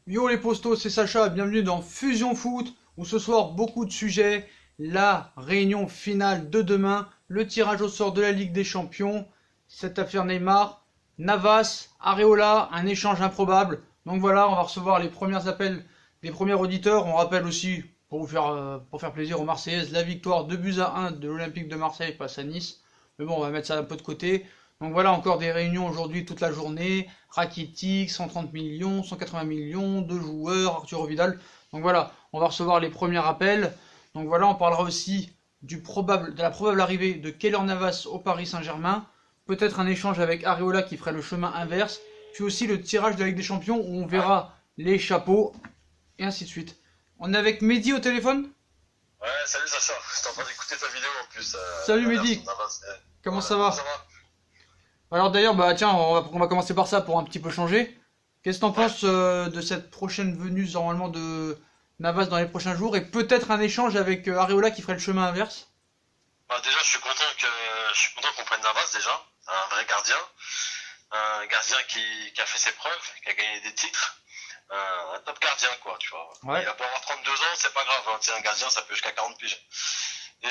Yo les postos, c'est Sacha, bienvenue dans Fusion Foot, où ce soir beaucoup de sujets, la réunion finale de demain, le tirage au sort de la Ligue des Champions, cette affaire Neymar, Navas, Areola, un échange improbable. Donc voilà, on va recevoir les premiers appels des premiers auditeurs. On rappelle aussi, pour faire plaisir aux Marseillaises, la victoire 2-1 de l'Olympique de Marseille face à Nice. Mais bon, on va mettre ça un peu de côté. Donc voilà, encore des réunions aujourd'hui toute la journée. Rakitic, 130 millions, 180 millions, deux joueurs, Arturo Vidal. Donc voilà, on va recevoir les premiers appels. Donc voilà, on parlera aussi de la probable arrivée de Keylor Navas au Paris Saint-Germain. Peut-être un échange avec Areola qui ferait le chemin inverse. Puis aussi le tirage de la Ligue des Champions où on verra les chapeaux et ainsi de suite. On est avec Mehdi au téléphone. Ouais, salut Sacha, j'étais en train d'écouter ta vidéo en plus. Salut Mehdi, comment ça va? Ça va? Alors d'ailleurs, bah tiens, on va commencer par ça pour un petit peu changer. Qu'est-ce que t'en penses de cette prochaine venue normalement de Navas dans les prochains jours et peut-être un échange avec Areola qui ferait le chemin inverse? Bah déjà, je suis content qu'on prenne Navas déjà, un vrai gardien, un gardien qui a fait ses preuves, qui a gagné des titres, un top gardien quoi, tu vois. Ouais. Il va pas avoir 32 ans, c'est pas grave, hein. Tu sais, un gardien ça peut jusqu'à 40 piges. Et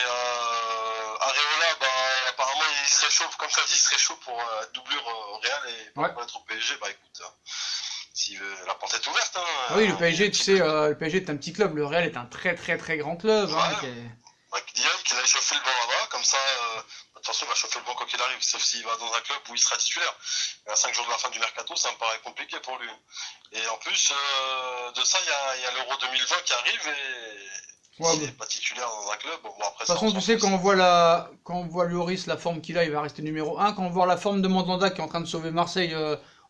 Areola, bah apparemment il serait chaud, comme ça dit, il serait chaud pour doublure au Real et pour Ouais. être au PSG, bah écoute, s'il veut, la porte est ouverte, hein. Ah oui, le PSG, tu sais, Petit- le PSG est un petit club, le Real est un très très très grand club. Hein, Ouais. Qu'il aille chauffer le banc là-bas, comme ça, de toute façon, il va chauffer le banc quoi qu'il arrive, sauf s'il va dans un club où il sera titulaire. Et à 5 jours de la fin du mercato, ça me paraît compliqué pour lui. Et en plus de ça, il y a l'Euro 2020 qui arrive et Ouais, s'il bon. n'est pas titulaire dans un club, bon après De ça, toute on façon, s'en tu sais, fout. quand on voit Lloris, la forme qu'il a, il va rester numéro un. Quand on voit la forme de Mandanda qui est en train de sauver Marseille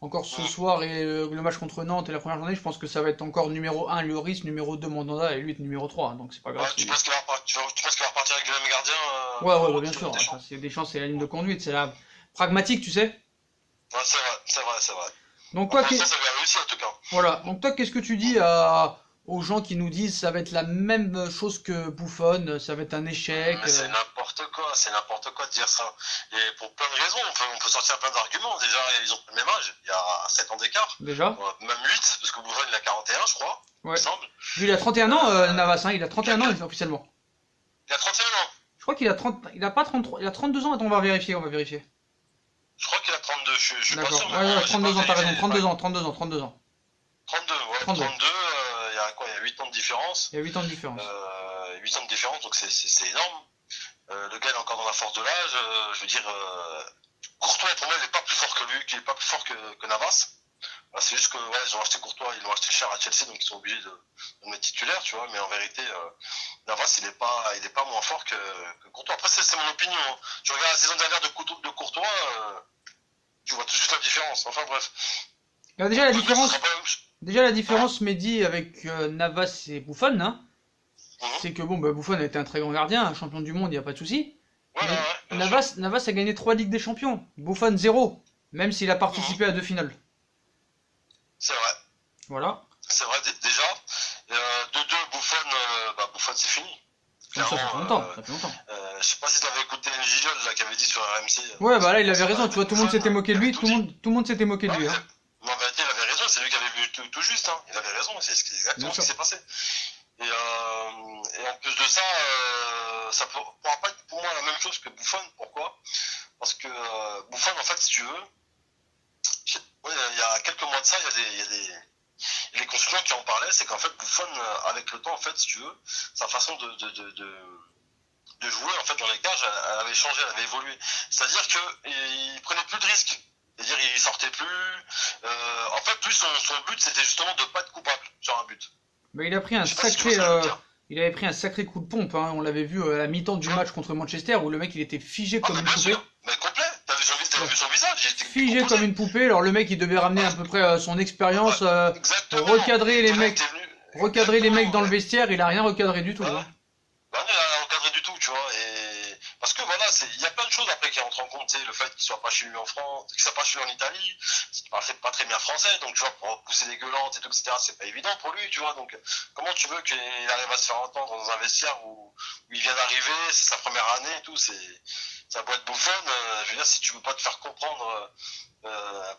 encore ce soir et le match contre Nantes et la première journée, je pense que ça va être encore numéro un Lloris, numéro 2 Mandanda et lui est numéro 3. Donc c'est pas Ouais, grave. tu penses tu penses qu'il va repartir avec le même gardien Ouais, ouais, pour ouais, bien sûr. Deschamps? Enfin, c'est des chances, c'est la ligne de conduite, c'est la pragmatique, tu sais. Ouais, c'est vrai, c'est vrai, c'est vrai. Donc Pour l'instant, ça lui a réussi en tout cas. voilà. Donc toi, qu'est-ce que tu dis aux gens qui nous disent ça va être la même chose que Buffon, ça va être un échec. Mais c'est n'importe quoi de dire ça. Et pour plein de raisons, on peut sortir plein d'arguments. Déjà, ils ont le même âge, il y a 7 ans d'écart. Déjà. Ouais, même 8, parce que Buffon il a 41, je crois, il me Ouais. semble. Lui, il a 31 ans, Navas, hein, il a 31 ans officiellement. Il a 31 ans. Je crois qu'il a 30, il a pas 33, il a 32 ans. Attends, on va vérifier, on va vérifier. Je crois qu'il a 32, je suis pas D'accord. sûr. Ouais, ouais, 32 ans, t'as raison, 32 ans, 32 ans, 32 ans. 32, ouais, 32. 32, il y a quoi? Il y a 8 ans de différence. Il y a 8 ans de différence. 8 ans de différence, donc c'est énorme. Le gars il est encore dans la force de l'âge. Je veux dire, Courtois pour moi il est pas plus fort que lui, qu'il est pas plus fort que Navas. Bah, c'est juste que ouais, ils ont acheté Courtois, ils l'ont acheté cher à Chelsea, donc ils sont obligés de le mettre titulaire, tu vois. Mais en vérité, Navas il est pas moins fort que Courtois. Après c'est mon opinion, hein. Tu regardes la saison dernière de Courtois, tu vois tout de suite la différence. Enfin bref. Alors déjà la Ce différence, sera pas la même chose. Mehdi, avec Navas et Buffon, hein, Mhm. c'est que bon, bah, Buffon a été un très grand gardien, un champion du monde, il n'y a pas de souci. Ouais, Mais ouais, ouais, bien sûr. Navas a gagné 3 Ligues des Champions. Buffon 0, même s'il a participé à 2 finales. C'est vrai. Voilà. C'est vrai déjà. De deux, Buffon c'est fini. Donc ça fait Clairement, longtemps, ça fait longtemps. je sais pas si t'avais écouté Gigol là qui avait dit sur RMC. Ouais, bah là il avait raison, tu vois, tout le monde Buffon, s'était moqué de lui, il a tout le monde s'était moqué de Ouais, lui. Hein. mais en vérité, il avait raison, c'est lui qui avait vu tout juste, hein. Il avait raison, c'est exactement Bien ce qui sûr. s'est passé. Et en plus de ça, ça pourra pas être pour moi la même chose que Buffon. Pourquoi? Parce que Buffon, en fait, si tu veux, ouais, il y a quelques mois de ça, il y a des consultants qui en parlaient, c'est qu'en fait, Buffon, avec le temps, en fait, si tu veux, sa façon de jouer, en fait, dans les cages, elle avait changé, elle avait évolué. C'est-à-dire qu'il prenait plus de risques. C'est-à-dire il sortait plus. En fait, lui, son but, c'était justement de pas être coupable sur un but. Mais il a pris un Je sais pas si tu vois sacré, ce que je veux dire. il avait pris un sacré coup de pompe. Hein. On l'avait vu à la mi-temps du match contre Manchester où le mec il était figé Ah, comme mais une bien poupée. sûr, mais complet. T'avais vu son visage, il était Figé composé. comme une poupée. Alors le mec il devait ramener à peu près son expérience, Exactement. recadrer les Le mecs, mec était venu- recadrer les mecs dans le Exactement, vestiaire. Il a rien recadré du tout. ouais. Hein. Bah, il a encadré du tout, tu vois. Et parce que voilà, il y a plein de choses après qui rentrent en compte, tu sais, le fait qu'il soit pas chez lui en France, qu'il soit pas chez lui en Italie, qu'il parle pas très bien français, donc tu vois, pour pousser des gueulantes et tout, etc., c'est pas évident pour lui, tu vois. Donc, comment tu veux qu'il arrive à se faire entendre dans un vestiaire où il vient d'arriver, c'est sa première année et tout, sa boîte bouffonne, je veux dire, si tu veux pas te faire comprendre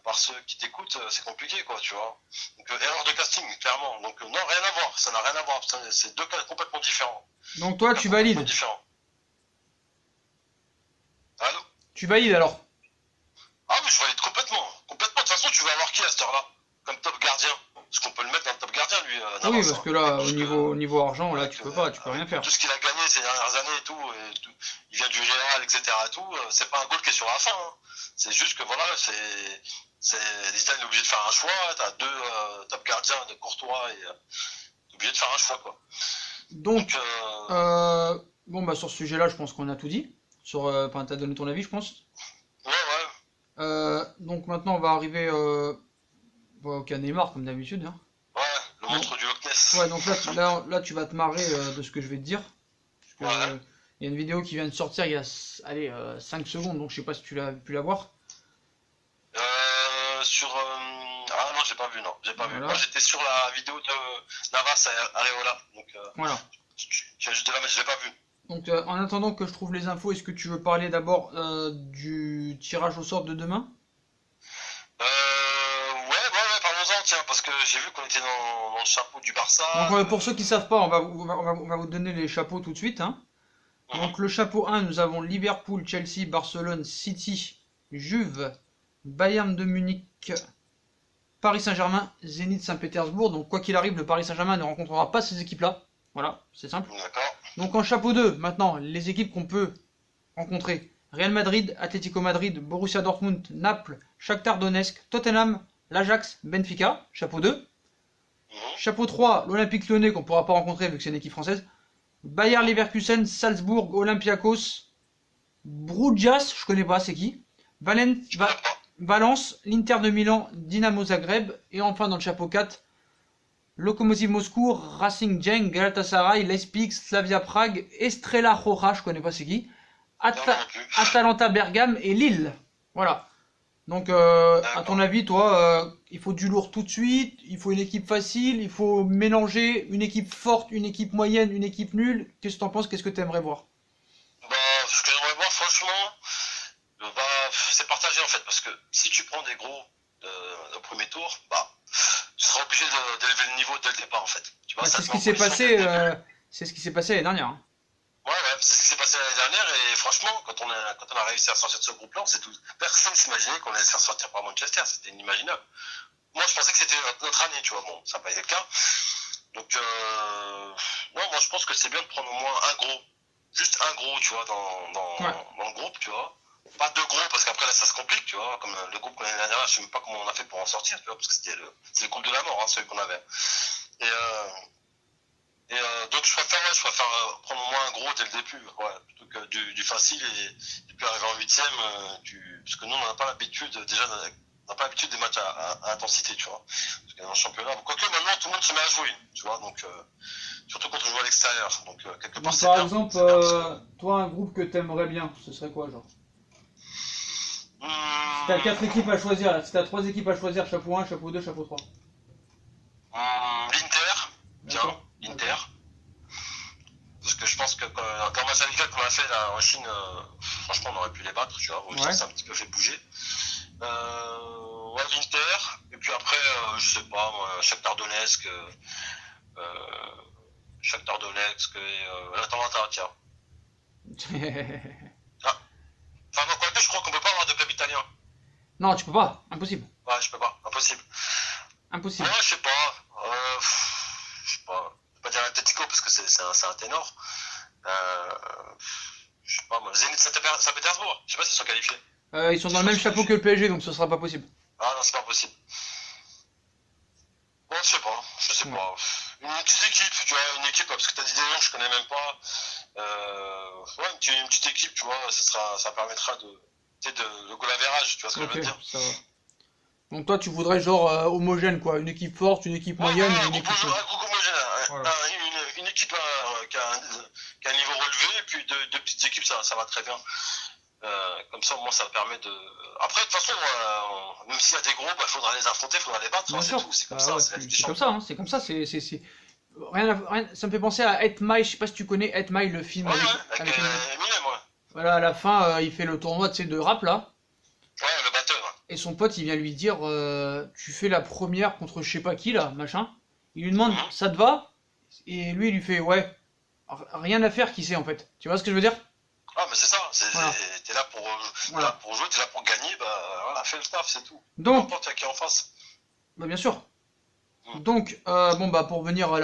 par ceux qui t'écoutent, c'est compliqué, quoi, tu vois. Donc, erreur de casting, clairement. Donc, non, rien à voir, ça n'a rien à voir, c'est deux cas complètement différents. Donc toi, tu valides. Différents. Allô? Tu valides alors? Ah, mais je valide complètement. Complètement. De toute façon, tu vas avoir qui à cette heure-là? Comme top gardien. Parce qu'on peut le mettre dans le top gardien, lui. Ah oui, parce que là, au niveau argent, là, tu peux rien faire. Tout ce qu'il a gagné ces dernières années et tout, il vient du Real, etc. et tout, c'est pas un goal qui est sur la fin. Hein. C'est juste que voilà, Zidane est obligé de faire un choix. T'as deux top gardiens de Courtois et t'es obligé de faire un choix, quoi. Donc bon, bah, sur ce sujet-là, je pense qu'on a tout dit. Enfin, t'as donné ton avis, je pense. Ouais. Donc maintenant, on va arriver au cas Neymar, comme d'habitude. Hein. Ouais, le monstre du Loch Ness. Ouais, donc là, tu vas te marrer de ce que je vais te dire. Parce que, il y a une vidéo qui vient de sortir il y a 5 secondes, donc je sais pas si tu l'as pu la voir. Ah non, j'ai pas vu, non. J'ai pas vu. Moi, j'étais sur la vidéo de Navas à Areola. Donc, voilà. J'ai juste de la mettre, je l'ai pas vu. Donc, en attendant que je trouve les infos, est-ce que tu veux parler d'abord du tirage au sort de demain? Ouais, parlons-en, tiens, parce que j'ai vu qu'on était dans le chapeau du Barça. Donc, pour ceux qui savent pas, on va vous donner les chapeaux tout de suite. Hein. Donc, le chapeau 1, nous avons Liverpool, Chelsea, Barcelone, City, Juve, Bayern de Munich, Paris Saint-Germain, Zénith Saint-Pétersbourg. Donc, quoi qu'il arrive, le Paris Saint-Germain ne rencontrera pas ces équipes-là. Voilà, c'est simple. D'accord. Donc, en chapeau 2, maintenant, les équipes qu'on peut rencontrer. Real Madrid, Atlético Madrid, Borussia Dortmund, Naples, Shakhtar Donetsk, Tottenham, l'Ajax, Benfica. Chapeau 2. Chapeau 3, l'Olympique Lyonnais qu'on ne pourra pas rencontrer vu que c'est une équipe française. Bayer Leverkusen, Salzbourg, Olympiakos, Brujas, je connais pas, c'est qui. Valence, l'Inter de Milan, Dynamo Zagreb. Et enfin dans le chapeau 4, Lokomotiv Moscou, Racing Genk, Galatasaray, Leipzig, Slavia Prague, Estrella Roja, je connais pas c'est qui. Atalanta Bergame et Lille. Voilà. Donc, à ton avis, toi, il faut du lourd tout de suite, il faut une équipe facile, il faut mélanger une équipe forte, une équipe moyenne, une équipe nulle. Qu'est-ce que tu en penses? Qu'est-ce que tu aimerais voir? Bah, ce que j'aimerais voir, franchement, c'est partagé en fait, parce que si tu prends des gros au premier tour, bah, tu seras obligé d'élever le niveau dès le départ en fait. Tu vois, c'est ce qui s'est passé, c'est ce qui s'est passé l'année dernière. Hein. Ouais, c'est ce qui s'est passé l'année dernière et franchement, quand on a réussi à sortir de ce groupe-là, personne s'imaginait qu'on allait se faire sortir par Manchester, c'était inimaginable. Moi, je pensais que c'était notre année, tu vois, bon, ça n'a pas été le cas. Donc, non, moi, je pense que c'est bien de prendre au moins juste un gros, tu vois, dans le groupe, tu vois. Pas deux gros, parce qu'après, là, ça se complique, tu vois, comme le groupe qu'on a l'année dernière, je sais même pas comment on a fait pour en sortir, tu vois, parce que c'est le groupe de la mort, hein, celui qu'on avait. Donc je préfère prendre au moins un gros dès le début, plutôt que du facile et puis arriver en huitième, parce que nous on n'a pas l'habitude des matchs à intensité, tu vois. Parce que dans le championnat, quoique maintenant tout le monde se met à jouer, tu vois, donc surtout quand on joue à l'extérieur. Donc quelque part c'est bien. Par exemple, toi un groupe que t'aimerais bien, ce serait quoi genre? Si t'as 4 équipes à choisir, si t'as 3 équipes à choisir, chapeau 1, chapeau 2, chapeau 3. L'Inter, tiens. Inter. Parce que je pense que dans match amical qu'on a fait là, en Chine, franchement on aurait pu les battre, tu vois, ça s'est un petit peu fait bouger. L'Inter, et puis après, je sais pas, moi, Shakhtar Donetsk et l'Atalanta, tiens. Enfin non, quoique je crois qu'on peut pas avoir de club italien. Non, tu peux pas, impossible. Ouais, je peux pas, impossible. Impossible. Ouais, je sais pas. Je sais pas. Je vais pas dire Atletico parce que c'est un ténor. Je sais pas moi. Zénith Saint-Pétersbourg. Je sais pas s'ils sont qualifiés. Ils sont dans le même chapeau que le PSG, donc ce sera pas possible. Ah non, c'est pas possible. Bon, je sais pas. Une petite équipe, tu vois, parce que t'as dit des noms que je connais même pas. Une petite équipe, tu vois, ça permettra de goal average, tu vois ce que je veux dire. Ça va. Donc toi tu voudrais genre homogène quoi, une équipe forte, une équipe moyenne et une équipe... Une équipe qui a un niveau relevé et puis deux petites équipes ça va très bien. Comme ça au moins ça permet de... Après de toute façon, même s'il y a des gros, il faudra les affronter, il faudra les battre, c'est tout, c'est comme ça. C'est comme ça, hein, c'est comme ça, c'est... Rien, ça me fait penser à 8 Mile, je sais pas si tu connais 8 Mile, le film. Avec Eminem, Voilà, à la fin, il fait le tournoi, tu sais, de rap, là. Ouais, le batteur. Et son pote, il vient lui dire, tu fais la première contre je sais pas qui, là, machin. Il lui demande, Mhm. ça te va? Et lui, il lui fait, ouais, rien à faire, qui sait, en fait. Tu vois ce que je veux dire? Ah, mais c'est ça, Voilà, t'es là voilà. pour jouer, t'es là pour gagner, bah voilà, fais le taf, c'est tout. Peu Donc, importe qui est en face. bah, bien sûr. Mhm. Donc, bon, bah, pour venir à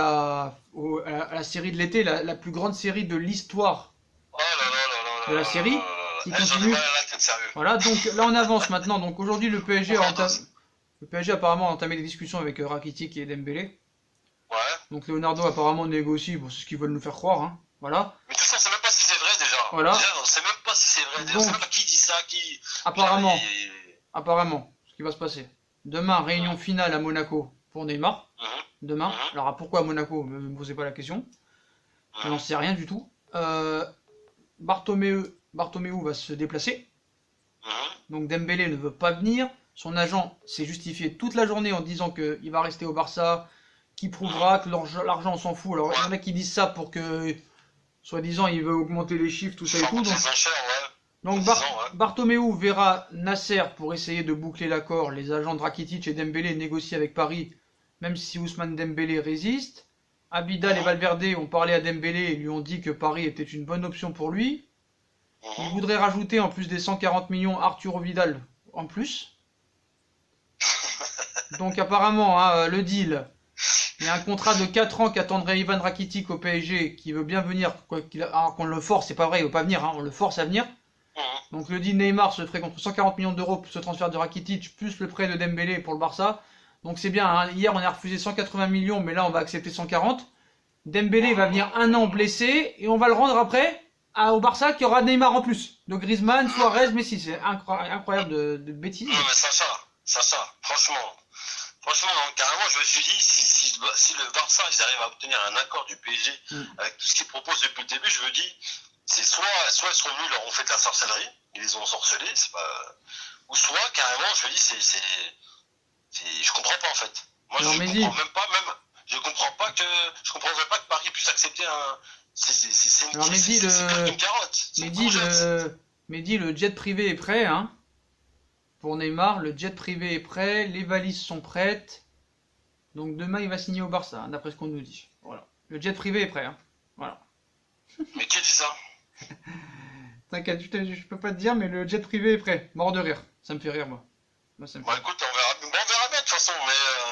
la série de l'été, la plus grande série de l'histoire Oh là là là là de là la là là là série, là là. qui Eh, j'en ai mal continue. à la tête, sérieux. Voilà, donc là, on avance maintenant. Donc, aujourd'hui, Overdose. le PSG apparemment a entamé des discussions avec Rakitic et Dembélé. Ouais. Donc, Leonardo apparemment négocie, bon, c'est ce qu'ils veulent nous faire croire, hein. Voilà. Mais tout ça, on sait même pas si c'est vrai déjà. Voilà. Déjà, on sait même pas si c'est vrai. Déjà, on sait Donc, même pas qui dit ça, qui. Putain, apparemment, apparemment, ce qui va se passer. Demain, réunion finale à Monaco pour Neymar. Mhm, Demain. mhm, Alors, pourquoi à Monaco? Ne me posez pas la question. Je n'en mhm, sais rien du tout. Bartomeu va se déplacer. mhm, Donc Dembélé ne veut pas venir. Son agent s'est justifié toute la journée en disant qu'il va rester au Barça, qu'il prouvera que l'argent on s'en fout. Alors il y en a qui disent ça pour que, soi-disant, il veut augmenter les chiffres, tout ça et Faire tout. monter Donc, les enchères, ouais. donc Disons, ouais. Bartomeu verra Nasser pour essayer de boucler l'accord. Les agents de Rakitic et Dembélé négocient avec Paris, même si Ousmane Dembélé résiste. Abidal et Mhm, Valverde ont parlé à Dembélé et lui ont dit que Paris était une bonne option pour lui. Il mhm. voudrait rajouter en plus des 140 millions Arturo Vidal en plus. Donc apparemment, hein, le deal, il y a un contrat de 4 ans qu'attendrait Ivan Rakitic au PSG qui veut bien venir, alors qu'on le force, c'est pas vrai, il veut pas venir, hein, on le force à venir. Mhm. Donc le deal Neymar se ferait contre 140 millions d'euros plus ce transfert de Rakitic, plus le prêt de Dembélé pour le Barça. Donc c'est bien, hein. Hier on a refusé 180 millions, mais là on va accepter 140. Dembélé va venir un an blessé, et on va le rendre après au Barça qui aura Neymar en plus. Donc Griezmann, Suarez, Messi, c'est incroyable de bêtises. Non, mais Sacha, franchement, hein, carrément, je me suis dit, si le Barça, ils arrivent à obtenir un accord du PSG Mm. avec tout ce qu'ils proposent depuis le début, je me dis, c'est soit ils sont venus, leur ont fait de la sorcellerie, ils les ont ensorcelés, c'est pas, ou soit carrément, je me dis, je comprends pas en fait. Moi, Alors je Mehdi, comprends même pas, je comprendrais pas que Paris puisse accepter un, alors Mehdi, c'est comme une carotte, c'est une Mehdi, courgette. Mehdi, le jet privé est prêt, hein. Pour Neymar, le jet privé est prêt, les valises sont prêtes. Donc demain, il va signer au Barça, hein, d'après ce qu'on nous dit. Voilà. Le jet privé est prêt, hein. Voilà. Mais qui dit ça? T'inquiète, je peux pas te dire, mais le jet privé est prêt. Mort de rire. Ça me fait rire, moi. Moi, ça me fait Bon, rire. écoute, on verra bien de toute façon,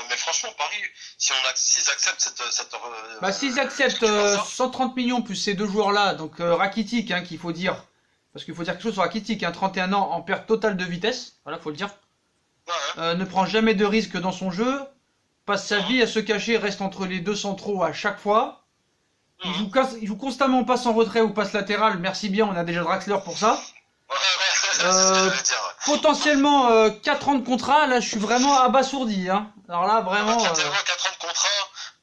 mais franchement, Paris, s'ils acceptent Bah, s'ils ce que acceptent tu penses là, 130 millions plus ces deux joueurs-là, donc Rakitic, hein, qu'il faut dire, parce qu'il faut dire quelque chose sur Rakitic, hein, 31 ans en perte totale de vitesse, voilà, faut le dire, ouais, ne prend jamais de risque dans son jeu, passe sa ouais. vie à se cacher, reste entre les deux centraux à chaque fois, Mhm. il joue constamment passe en retrait ou passe latéral, merci bien, on a déjà Draxler pour ça. Ouais, c'est ce que Euh, j'allais dire. Potentiellement 4 ans de contrat, là je suis vraiment abasourdi, hein. Alors là, vraiment... Tellement 4 ans de contrat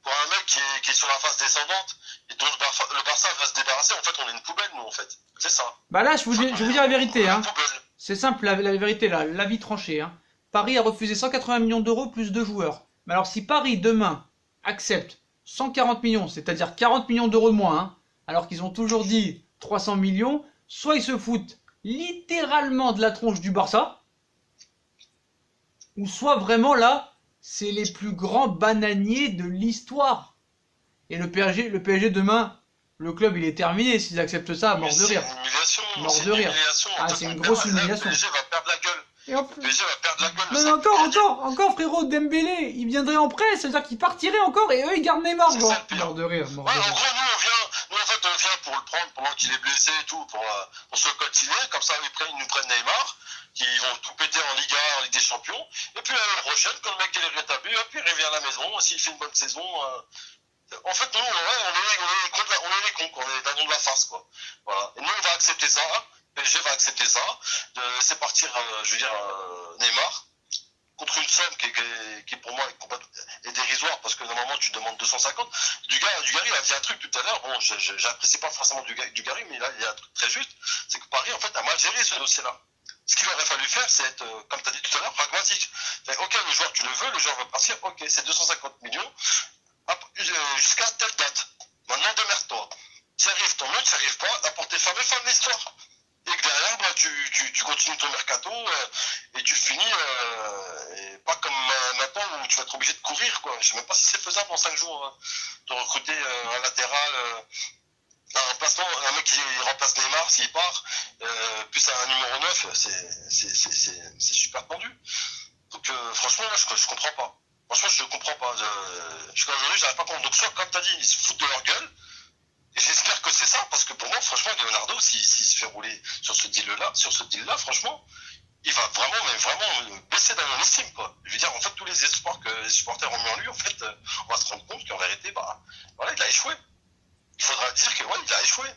pour un mec qui est sur la phase descendante et dont le Barça va se débarrasser. En fait, on est une poubelle, nous, en fait. C'est ça. Bah là, je vais vous dire la vérité, On est hein. une poubelle. C'est simple, la vérité, l'avis tranché. Hein. Paris a refusé 180 millions d'euros plus deux joueurs. Mais alors si Paris demain accepte 140 millions, c'est-à-dire 40 millions d'euros de moins, hein, alors qu'ils ont toujours dit 300 millions, soit ils se foutent littéralement de la tronche du Barça, ou soit vraiment là, c'est les plus grands bananiers de l'histoire. Et le PSG demain, le club il est terminé s'ils acceptent ça, mort de rire. C'est une humiliation. Mort C'est de une rire. humiliation. Ah, c'est une grosse humiliation. Le PSG va perdre la gueule. Et en Le plus, PSG va perdre la gueule. non, mais ça. encore, frérot, Dembélé, il viendrait en prêt, ça veut dire qu'il partirait encore et eux ils gardent Neymar, C'est quoi. ça le pire. Mort de rire, mort Ouais, de en rire. gros, nous en fait, on vient pour le prendre pendant qu'il est blessé et tout, pour se coltiner, comme ça, ils nous prennent Neymar, qui vont tout péter en Liga, en Ligue des Champions, et puis l'année prochaine, quand le mec il est rétabli, hop, il revient à la maison, s'il fait une bonne saison, en fait, nous, ouais, on est les cons, quoi, on est les dindons de la farce, quoi. Voilà. Et nous, on va accepter ça, PSG va accepter ça, de laisser partir, je veux dire, Neymar, contre une somme qui pour moi est dérisoire, parce que normalement tu demandes 250. Dugarry il a dit un truc tout à l'heure, bon, j'apprécie pas forcément Dugarry, mais là il y a un truc très juste, c'est que Paris en fait a mal géré ce dossier-là. Ce qu'il aurait fallu faire, c'est être, comme tu as dit tout à l'heure, pragmatique. Ok, le joueur tu le veux, le joueur veut partir, ok, c'est 250 millions, jusqu'à telle date. Maintenant démerde-toi. Tu arrives, tant mieux, tu arrives pas, apporter fin de l'histoire. et que derrière, bah, tu continues ton mercato et tu finis, et pas comme maintenant où tu vas être obligé de courir, quoi. Je sais même pas si c'est faisable en 5 jours de recruter un latéral, un remplaçant, un mec qui remplace Neymar s'il part, plus un numéro 9, c'est super tendu. Donc franchement, là, je comprends pas. Franchement, je comprends pas. Jusqu'à aujourd'hui, j'arrive pas à comprendre. Donc soit, comme t'as dit, ils se foutent de leur gueule. Et j'espère que c'est ça, parce que pour moi, franchement, Leonardo, s'il se fait rouler sur ce deal-là, franchement, il va vraiment, mais vraiment baisser dans mon estime, quoi. Je veux dire, en fait, tous les espoirs que les supporters ont mis en lui, en fait, on va se rendre compte qu'en vérité, bah, voilà, il a échoué. Il faudra dire que, ouais, il a échoué.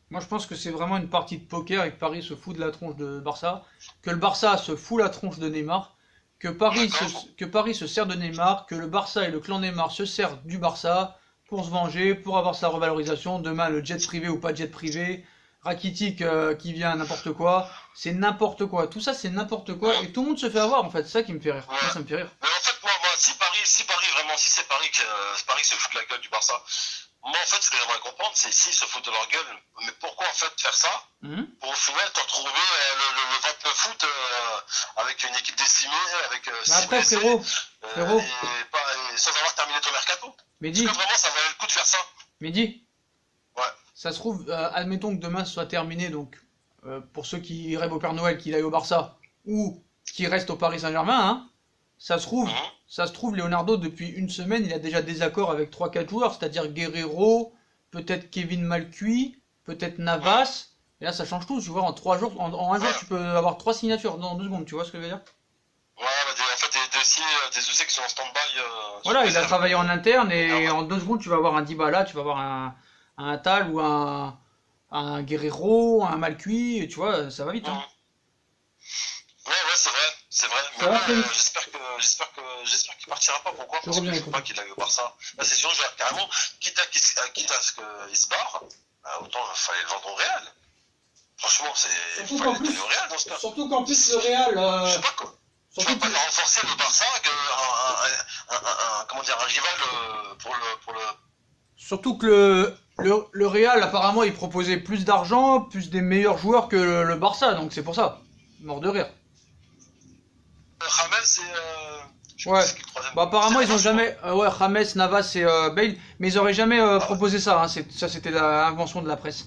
Moi, je pense que c'est vraiment une partie de poker et que Paris se fout de la tronche de Barça, que le Barça se fout la tronche de Neymar, que Paris se sert de Neymar, que le Barça et le clan Neymar se servent du Barça pour se venger, pour avoir sa revalorisation. Demain, le jet privé ou pas jet privé, Rakitic qui vient à n'importe quoi, c'est n'importe quoi. Tout ça, c'est n'importe quoi et tout le monde se fait avoir en fait. C'est ça qui me fait rire. Ouais. Moi, ça me fait rire. Mais en fait, moi si Paris vraiment, si c'est Paris Paris se fout de la gueule du Barça, moi, en fait, ce que j'aimerais comprendre, c'est s'ils se foutent de leur gueule, mais pourquoi, en fait, faire ça pour, au final, te retrouver le 29 août avec une équipe décimée, avec Mais 6 après, blessés, frérot, et sans avoir terminé ton mercato. Mehdi, Est-ce que vraiment, ça valait le coup de faire ça? Mehdi, Ouais. ça se trouve, admettons que demain ce soit terminé, donc pour ceux qui rêvent au Père Noël qu'il aille au Barça ou qui restent au Paris Saint-Germain, hein, ça se trouve, Leonardo, depuis une semaine, il a déjà des accords avec 3-4 joueurs, c'est-à-dire Guerrero, peut-être Kevin Malcuit, peut-être Navas, et là ça change tout, tu vois, en 3 jours, en un jour tu peux avoir 3 signatures dans 2 secondes, tu vois ce que je veux dire? Ouais, bah, en fait, des dossiers qui sont en stand-by. Voilà, il a travaillé en interne et en 2 secondes tu vas avoir un Dybala, tu vas avoir un Tal ou un Guerrero, un Malcuit, et tu vois, ça va vite. Hein. Ouais, c'est vrai. Ça va, Mais j'espère qu'il partira pas. Pourquoi? Parce que je veux pas qu'il aille au Barça. Là, c'est sûr, carrément, quitte à ce qu'il se barre, autant il fallait le vendre au Real. Franchement, il fallait le donner au Real dans ce cas. Surtout qu'en plus le Real. Je sais pas quoi. Tu vas pas renforcer le Barça comment dire, un rival pour le. Surtout que le Real, apparemment, il proposait plus d'argent, plus des meilleurs joueurs que le Barça, donc c'est pour ça. Mort de rire. James et. Ouais. Bah, apparemment, ils ont jamais. Ouais, James, Navas et Bale, mais ils auraient jamais proposé ça. Hein. Ça, c'était l'invention de la presse.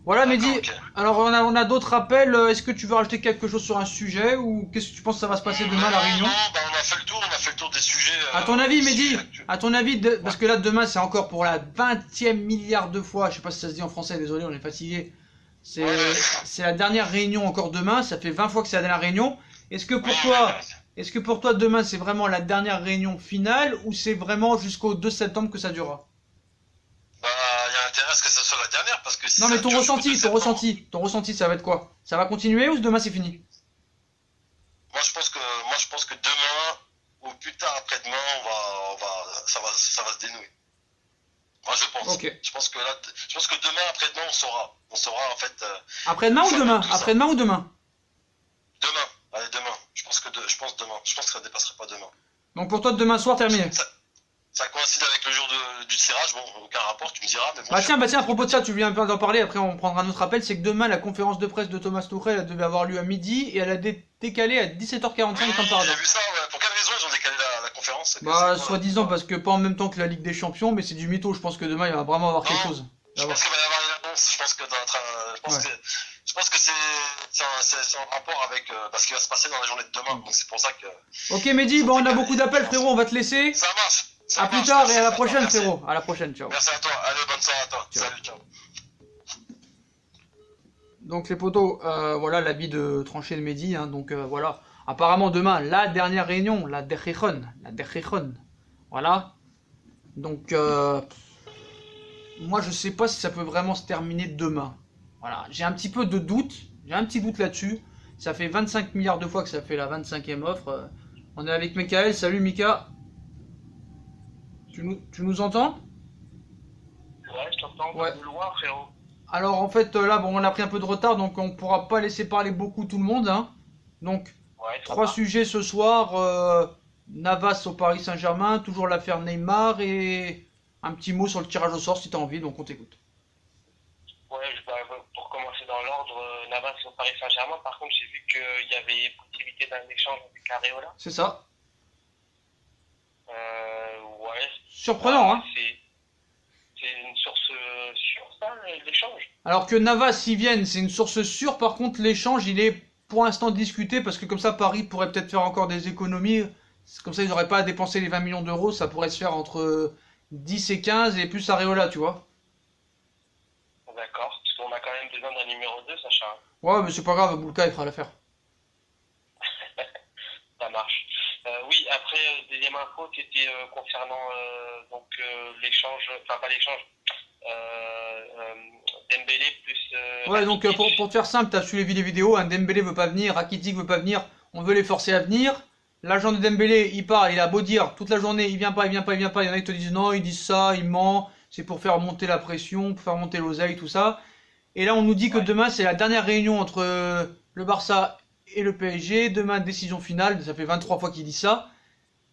Voilà, Mehdi. Okay. Alors, on a d'autres appels. Est-ce que tu veux rajouter quelque chose sur un sujet ou qu'est-ce que tu penses que ça va se passer demain à la Réunion? Non, bah, on a fait le tour des sujets. À ton avis, Mehdi, à ton avis, parce que là, demain, c'est encore pour la 20e milliard de fois, je sais pas si ça se dit en français, désolé, on est fatigué. C'est la dernière réunion encore demain, ça fait 20 fois que c'est la dernière réunion. Est-ce que pour toi, demain, c'est vraiment la dernière réunion finale ou c'est vraiment jusqu'au 2 septembre que ça durera? Bah, il y a intérêt à ce que ça soit la dernière parce que si non, mais ton ressenti, ça va être quoi? Ça va continuer ou demain c'est fini? Moi, je pense que demain, ou plus tard après-demain, ça va se dénouer. Moi, je pense. Okay. Je pense que demain, après-demain, on saura en fait. Après-demain ou demain? Après-demain ou demain? Demain. Allez, demain. Je pense demain. Je pense que ça ne dépasserait pas demain. Donc pour toi, demain soir, terminé. Ça coïncide avec le jour du tirage, bon, aucun rapport, tu me diras. Mais bon, tiens, à propos de ça, tu viens un peu d'en parler, après on prendra un autre appel, c'est que demain, la conférence de presse de Thomas Tuchel, elle devait avoir lieu à midi, et elle a décalé à 17h45 comme par hasard. J'ai vu ça, ouais. Pour quelle raison ils ont décalé la conférence? Bah, soi-disant, parce que pas en même temps que la Ligue des Champions, mais c'est du mytho, je pense que demain, il va vraiment avoir quelque chose. Je pense qu'il va y avoir une annonce, je pense que c'est en rapport avec ce qui va se passer dans la journée de demain, donc c'est pour ça que... Ok Mehdi, bon on a beaucoup d'appels frérot, on va te laisser. Ça marche. A plus tard et à la prochaine frérot. À la prochaine, ciao. Merci à toi, allez bonne soirée à toi. Ciao. Salut, ciao. Donc les potos, voilà l'avis de tranché de Mehdi, hein, donc voilà. Apparemment demain, la dernière réunion, la Derrichon. Voilà. Donc moi je sais pas si ça peut vraiment se terminer demain. Voilà, j'ai un petit peu de doute, j'ai un petit doute là-dessus. Ça fait 25 milliards de fois que ça fait la 25e offre. On est avec Michael, salut Mika. Tu nous entends? Ouais, je t'entends, ouais. De loin frérot. Alors en fait là, bon, on a pris un peu de retard, donc on pourra pas laisser parler beaucoup tout le monde. Hein. Donc, ouais, 3 sujets ce soir. Navas au Paris Saint-Germain, toujours l'affaire Neymar et un petit mot sur le tirage au sort si tu as envie, donc on t'écoute. Ouais, pour commencer dans l'ordre, Navas Paris Saint-Germain. Par contre, j'ai vu qu'il y avait possibilité d'un échange avec Areola. C'est ça. Ouais. Surprenant, hein. C'est une source sûre, ça, l'échange? Alors que Navas, s'ils viennent, c'est une source sûre. Par contre, l'échange, il est pour l'instant discuté parce que comme ça, Paris pourrait peut-être faire encore des économies. Comme ça, ils n'auraient pas à dépenser les 20 millions d'euros. Ça pourrait se faire entre 10 et 15 et plus Areola, tu vois. D'accord, parce qu'on a quand même besoin d'un numéro 2, Sacha. Ouais, mais c'est pas grave, Boulka, il fera l'affaire. Ça marche. Oui, après, deuxième info, c'était concernant l'échange, enfin pas l'échange, Dembélé plus Ouais, donc Rakitic. pour te faire simple, t'as suivi les vidéos, hein, Dembélé veut pas venir, Rakitic veut pas venir, on veut les forcer à venir. L'agent de Dembélé, il part, il a beau dire toute la journée, il vient pas, il vient pas, il vient pas. Il y en a qui te disent non, ils disent ça, il ment, c'est pour faire monter la pression, pour faire monter l'oseille, tout ça. Et là, on nous dit que Ouais. demain, c'est la dernière réunion entre le Barça et le PSG. Demain, décision finale, ça fait 23 fois qu'il dit ça.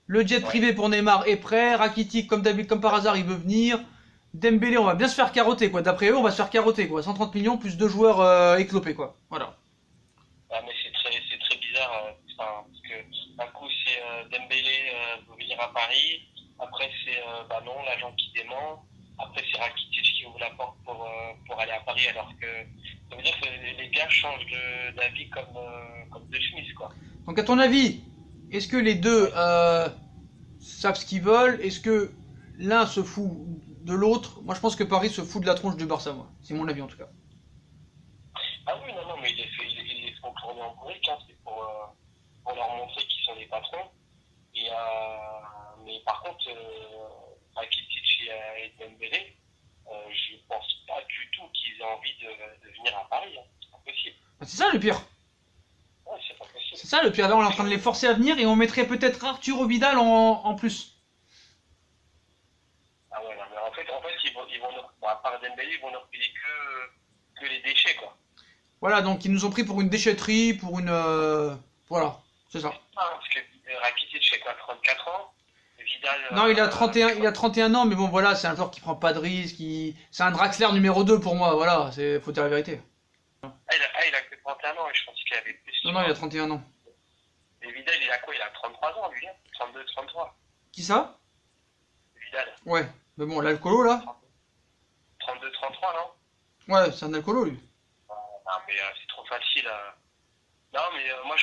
Le jet Ouais. privé pour Neymar est prêt, Rakitic, comme d'habitude, comme par hasard, il veut venir. Dembélé, on va bien se faire carotter, quoi. D'après eux, on va se faire carotter, quoi. 130 millions plus deux joueurs éclopés, quoi. Voilà. Ah, mais c'est très bizarre, enfin, parce que d'un coup c'est Dembélé veut venir à Paris, après c'est bah non, l'agent qui dément, après c'est Rakitic qui ouvre la porte pour aller à Paris, alors que ça veut dire que les gars changent d'avis comme de chemise, quoi. Donc, à ton avis, est-ce que les deux savent ce qu'ils veulent? Est-ce que l'un se fout de l'autre? Moi, je pense que Paris se fout de la tronche du Barça, moi. C'est mon avis, en tout cas. Ah oui, non, mais ils les font tourner en bourrique, hein, c'est pour leur montrer qu'ils sont les patrons. Mais par contre, Rakitic et Dembélé, je pense pas du tout qu'ils aient envie de venir à Paris, hein. C'est pas possible. C'est ça le pire. Ouais, c'est pas possible. C'est ça le pire. Là, on est en train de les forcer à venir et on mettrait peut-être Arturo Vidal en plus. Ah ouais, non, mais en fait ils vont bon, à part Dembélé, ils vont ne repayer que les déchets, quoi. Voilà, donc ils nous ont pris pour une déchetterie, pour une... voilà, c'est ça. Ah, parce que Rakitic, c'est quoi, 34 ans? Vidal. Non, il a 31, il a 31 ans, mais bon, voilà, c'est un joueur qui prend pas de risques. C'est un Draxler numéro 2 pour moi, voilà, faut dire la vérité. Il a que 31 ans et je pense qu'il avait plus. Non, non, il a 31 ans. Et Vidal, il a quoi? Il a 33 ans, lui, hein. 32, 33. Qui ça? Vidal. Ouais, mais bon, l'alcoolo, là? 32, 33, non? Ouais, c'est un alcoolo, lui. Non, mais c'est trop facile. Non, mais moi,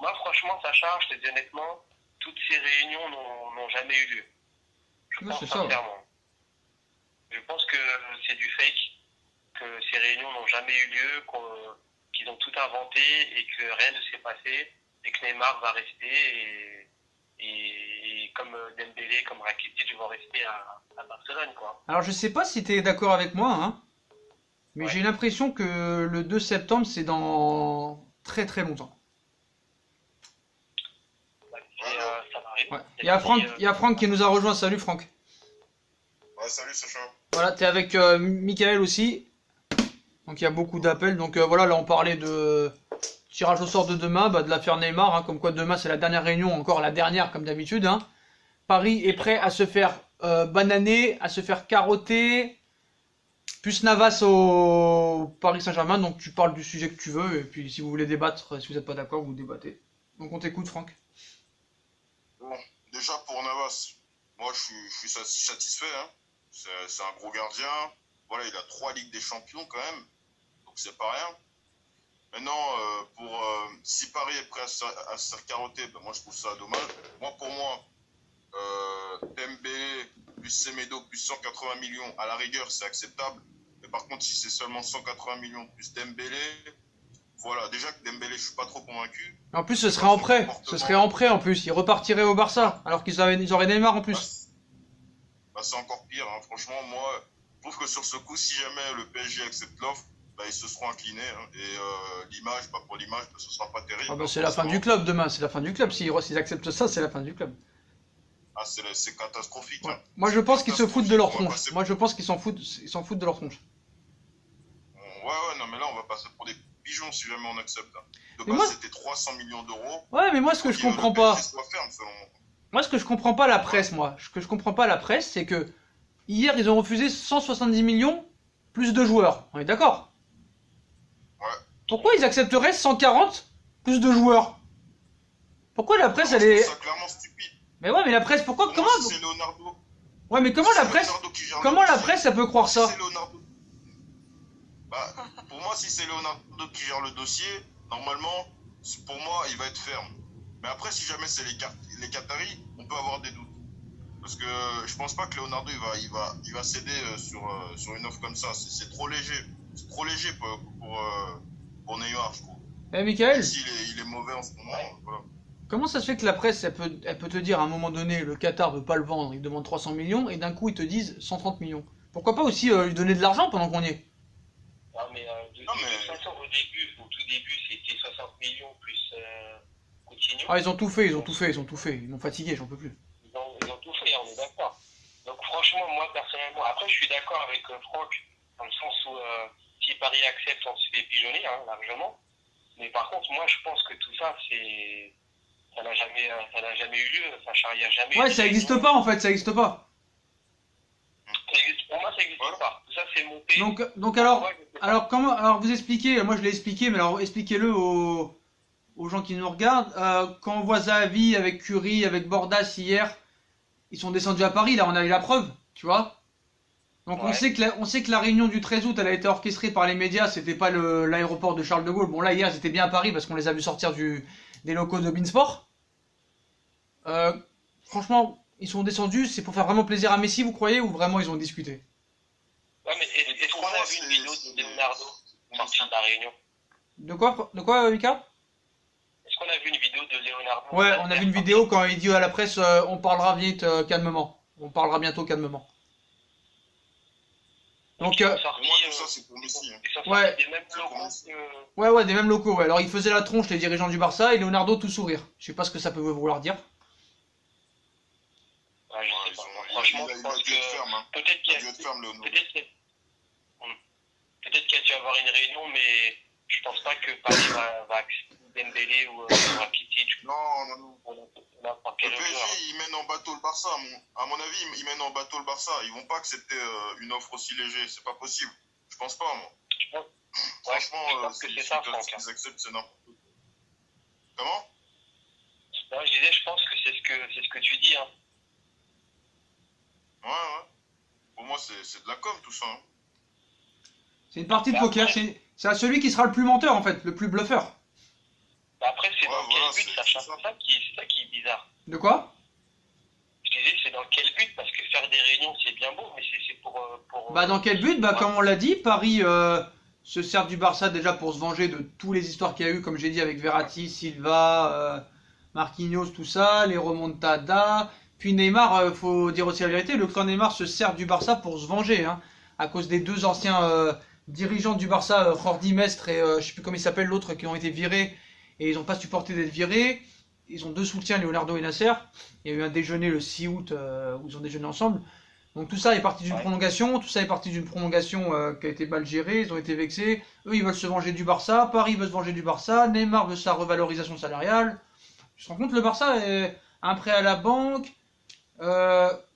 moi, franchement, Sacha, je te dis honnêtement, toutes ces réunions n'ont jamais eu lieu. Je Ouais, pense c'est ça, ouais. sincèrement. Je pense que c'est du fake, que ces réunions n'ont jamais eu lieu, qu'ils ont tout inventé et que rien ne s'est passé et que Neymar va rester et comme Dembélé, comme Rakitic vont rester à Barcelone, quoi. Alors, je sais pas si t'es d'accord avec moi, hein, mais Ouais. j'ai l'impression que le 2 septembre, c'est dans très très longtemps. Ça va arriver. Ouais. Il y a Franck qui nous a rejoint. Salut, Franck. Ouais, salut Sacha. Voilà, t'es avec Michael aussi. Donc il y a beaucoup d'appels. Donc voilà, là on parlait de tirage au sort de demain, bah, de l'affaire Neymar, hein, comme quoi demain c'est la dernière réunion, encore la dernière comme d'habitude, hein. Paris est prêt à se faire bananer, à se faire carotter. Plus Navas au Paris Saint-Germain, donc tu parles du sujet que tu veux, et puis si vous voulez débattre, si vous n'êtes pas d'accord, vous débattez. Donc on t'écoute, Franck. Bon, déjà pour Navas, moi je suis satisfait, hein. C'est un gros gardien. Voilà, il a 3 Ligues des Champions quand même, donc c'est pas rien. Maintenant, si Paris est prêt à se faire carotter, ben moi je trouve ça dommage. Pour moi, Dembélé plus Semedo plus 180 millions, à la rigueur c'est acceptable. Mais par contre, si c'est seulement 180 millions plus Dembélé, voilà, déjà que Dembélé je suis pas trop convaincu. En plus, ce serait en prêt. Ce serait en prêt en plus. Ils repartiraient au Barça, alors qu'ils auraient Neymar en plus. Bah, c'est encore pire, hein. Franchement, moi, je trouve que sur ce coup, si jamais le PSG accepte l'offre, bah, ils se seront inclinés, hein. Et l'image, bah, pour l'image, bah, ce sera pas terrible. Ah bah hein, c'est la fin du club demain, c'est la fin du club. S'ils acceptent ça, c'est la fin du club. Ah, c'est catastrophique. Ouais. Hein. Moi je pense qu'ils se foutent de leur On va tronche. passer- Moi je pense qu'ils s'en foutent de leur tronche. Ouais, non, mais là, on va passer pour des pigeons si jamais on accepte. Hein. De Mais base, moi- c'était 300 millions d'euros. Ouais, mais moi ce que Pour je que comprends le pas, PSG soit ferme, selon moi. moi ce que je comprends pas la presse, moi, ce que je comprends pas la presse, c'est que hier ils ont refusé 170 millions plus deux joueurs. On est d'accord? Pourquoi ils accepteraient 140 plus de joueurs? Pourquoi la presse, elle Je est... trouve ça clairement stupide. Mais ouais, mais la presse, pourquoi... Pour Comment... moi, si c'est Leonardo, Ouais, mais comment si la c'est presse... Leonardo qui gère le Comment la dossier, presse, elle peut croire si ça? c'est Leonardo, bah, pour moi, si c'est Leonardo qui gère le dossier, normalement, pour moi, il va être ferme. Mais après, si jamais c'est les Qataris, on peut avoir des doutes. Parce que je pense pas que Leonardo il va céder sur une offre comme ça. C'est trop léger. C'est trop léger pour Neymar, je trouve. Eh, Michael, Même s'il il est mauvais en ce moment, voilà. comment ça se fait que la presse, elle peut te dire à un moment donné, le Qatar veut pas le vendre, il demande 300 millions, et d'un coup ils te disent 130 millions. Pourquoi pas aussi lui donner de l'argent pendant qu'on y est? Non, mais de toute façon, au tout début, c'était 60 millions plus Coutinho. Ah, ils ont tout fait, ils m'ont fatigué, j'en peux plus. Ils ont tout fait, on est d'accord. Donc franchement, moi personnellement, après je suis d'accord avec Franck, dans le sens où si Paris accepte, on se fait pigeonner, hein, largement. Mais par contre, moi je pense que tout ça, ça n'a jamais eu lieu, il n'y a jamais eu Ouais, de ça existe réunion. pas en fait, ça existe pas. Pour moi, ça n'existe Voilà. pas. Tout ça, c'est monté. Donc alors, Ouais, je sais pas. alors vous expliquez, moi je l'ai expliqué, mais alors expliquez-le aux gens qui nous regardent. Quand on voit Zahavi avec Curie, avec Bordas hier, ils sont descendus à Paris, là on a eu la preuve, tu vois. Donc on Ouais. sait que la réunion du 13 août, elle a été orchestrée par les médias, c'était pas l'aéroport de Charles de Gaulle. Bon là hier, ils étaient bien à Paris parce qu'on les a vus sortir des locaux de Beansport. Franchement, ils sont descendus, c'est pour faire vraiment plaisir à Messi, vous croyez, ou vraiment ils ont discuté? Ouais, mais est-ce qu'on a vu une vidéo de Leonardo sortir de la réunion? De quoi, Mika? Est-ce qu'on a vu une vidéo de Leonardo? Ouais, on a vu une vidéo quand il dit à la presse on parlera vite calmement. On parlera bientôt calmement. Donc Ils sont Pour sortis, moi, tout ça, c'est pour Messi. Hein. ils sont Ouais. sortis des mêmes C'est locaux pour Messi. que... ouais, des mêmes locaux. Ouais. Alors il faisait la tronche les dirigeants du Barça et Leonardo tout sourire. Je sais pas ce que ça peut vouloir dire. Ouais, je Ouais, sais pas. Moi, il franchement, a je dû pense être que ferme. Hein. peut-être Il qu'il a y dû a... être ferme, Leonardo. Peut-être qu'il y a dû avoir une réunion, mais je pense pas que Paris va accepter Dembélé ou Rakitic Non, non, non. ou n'importe Le quel autre PSG, joueur. ils mènent en bateau le Barça. À mon avis, ils mènent en bateau le Barça. Ils vont pas accepter une offre aussi légère. C'est pas possible. Je pense pas, moi. Je pense, Franchement, je pense que c'est ça, Franck. s'ils acceptent, c'est n'importe quoi. Comment? Non, je disais, je pense que c'est ce que tu dis. Hein. Ouais. Pour moi, c'est de la com, tout ça. Hein. C'est une partie de Bah, poker. après- C'est à celui qui sera le plus menteur en fait, le plus bluffeur. Après, c'est Ouais, dans voilà, quel but, c'est Sacha? ça. C'est ça qui est bizarre. De quoi? Je disais, c'est dans quel but? Parce que faire des réunions, c'est bien beau, mais c'est pour... Bah dans quel but? Bah comme on l'a dit, Paris se sert du Barça déjà pour se venger de toutes les histoires qu'il y a eu, comme j'ai dit avec Verratti, Silva, Marquinhos, tout ça, les remontadas. Puis Neymar, faut dire aussi la vérité, le clan Neymar se sert du Barça pour se venger, hein, à cause des deux anciens dirigeants du Barça, Jordi Mestre et je sais plus comment il s'appelle l'autre, qui ont été virés et ils n'ont pas supporté d'être virés. Ils ont deux soutiens, Leonardo et Nasser. Il y a eu un déjeuner le 6 août où ils ont déjeuné ensemble. Donc tout ça est parti d'une Ouais. prolongation, qui a été mal gérée, ils ont été vexés. Eux, ils veulent se venger du Barça, Paris veut se venger du Barça, Neymar veut sa revalorisation salariale. Tu te rends compte, le Barça est un prêt à la banque.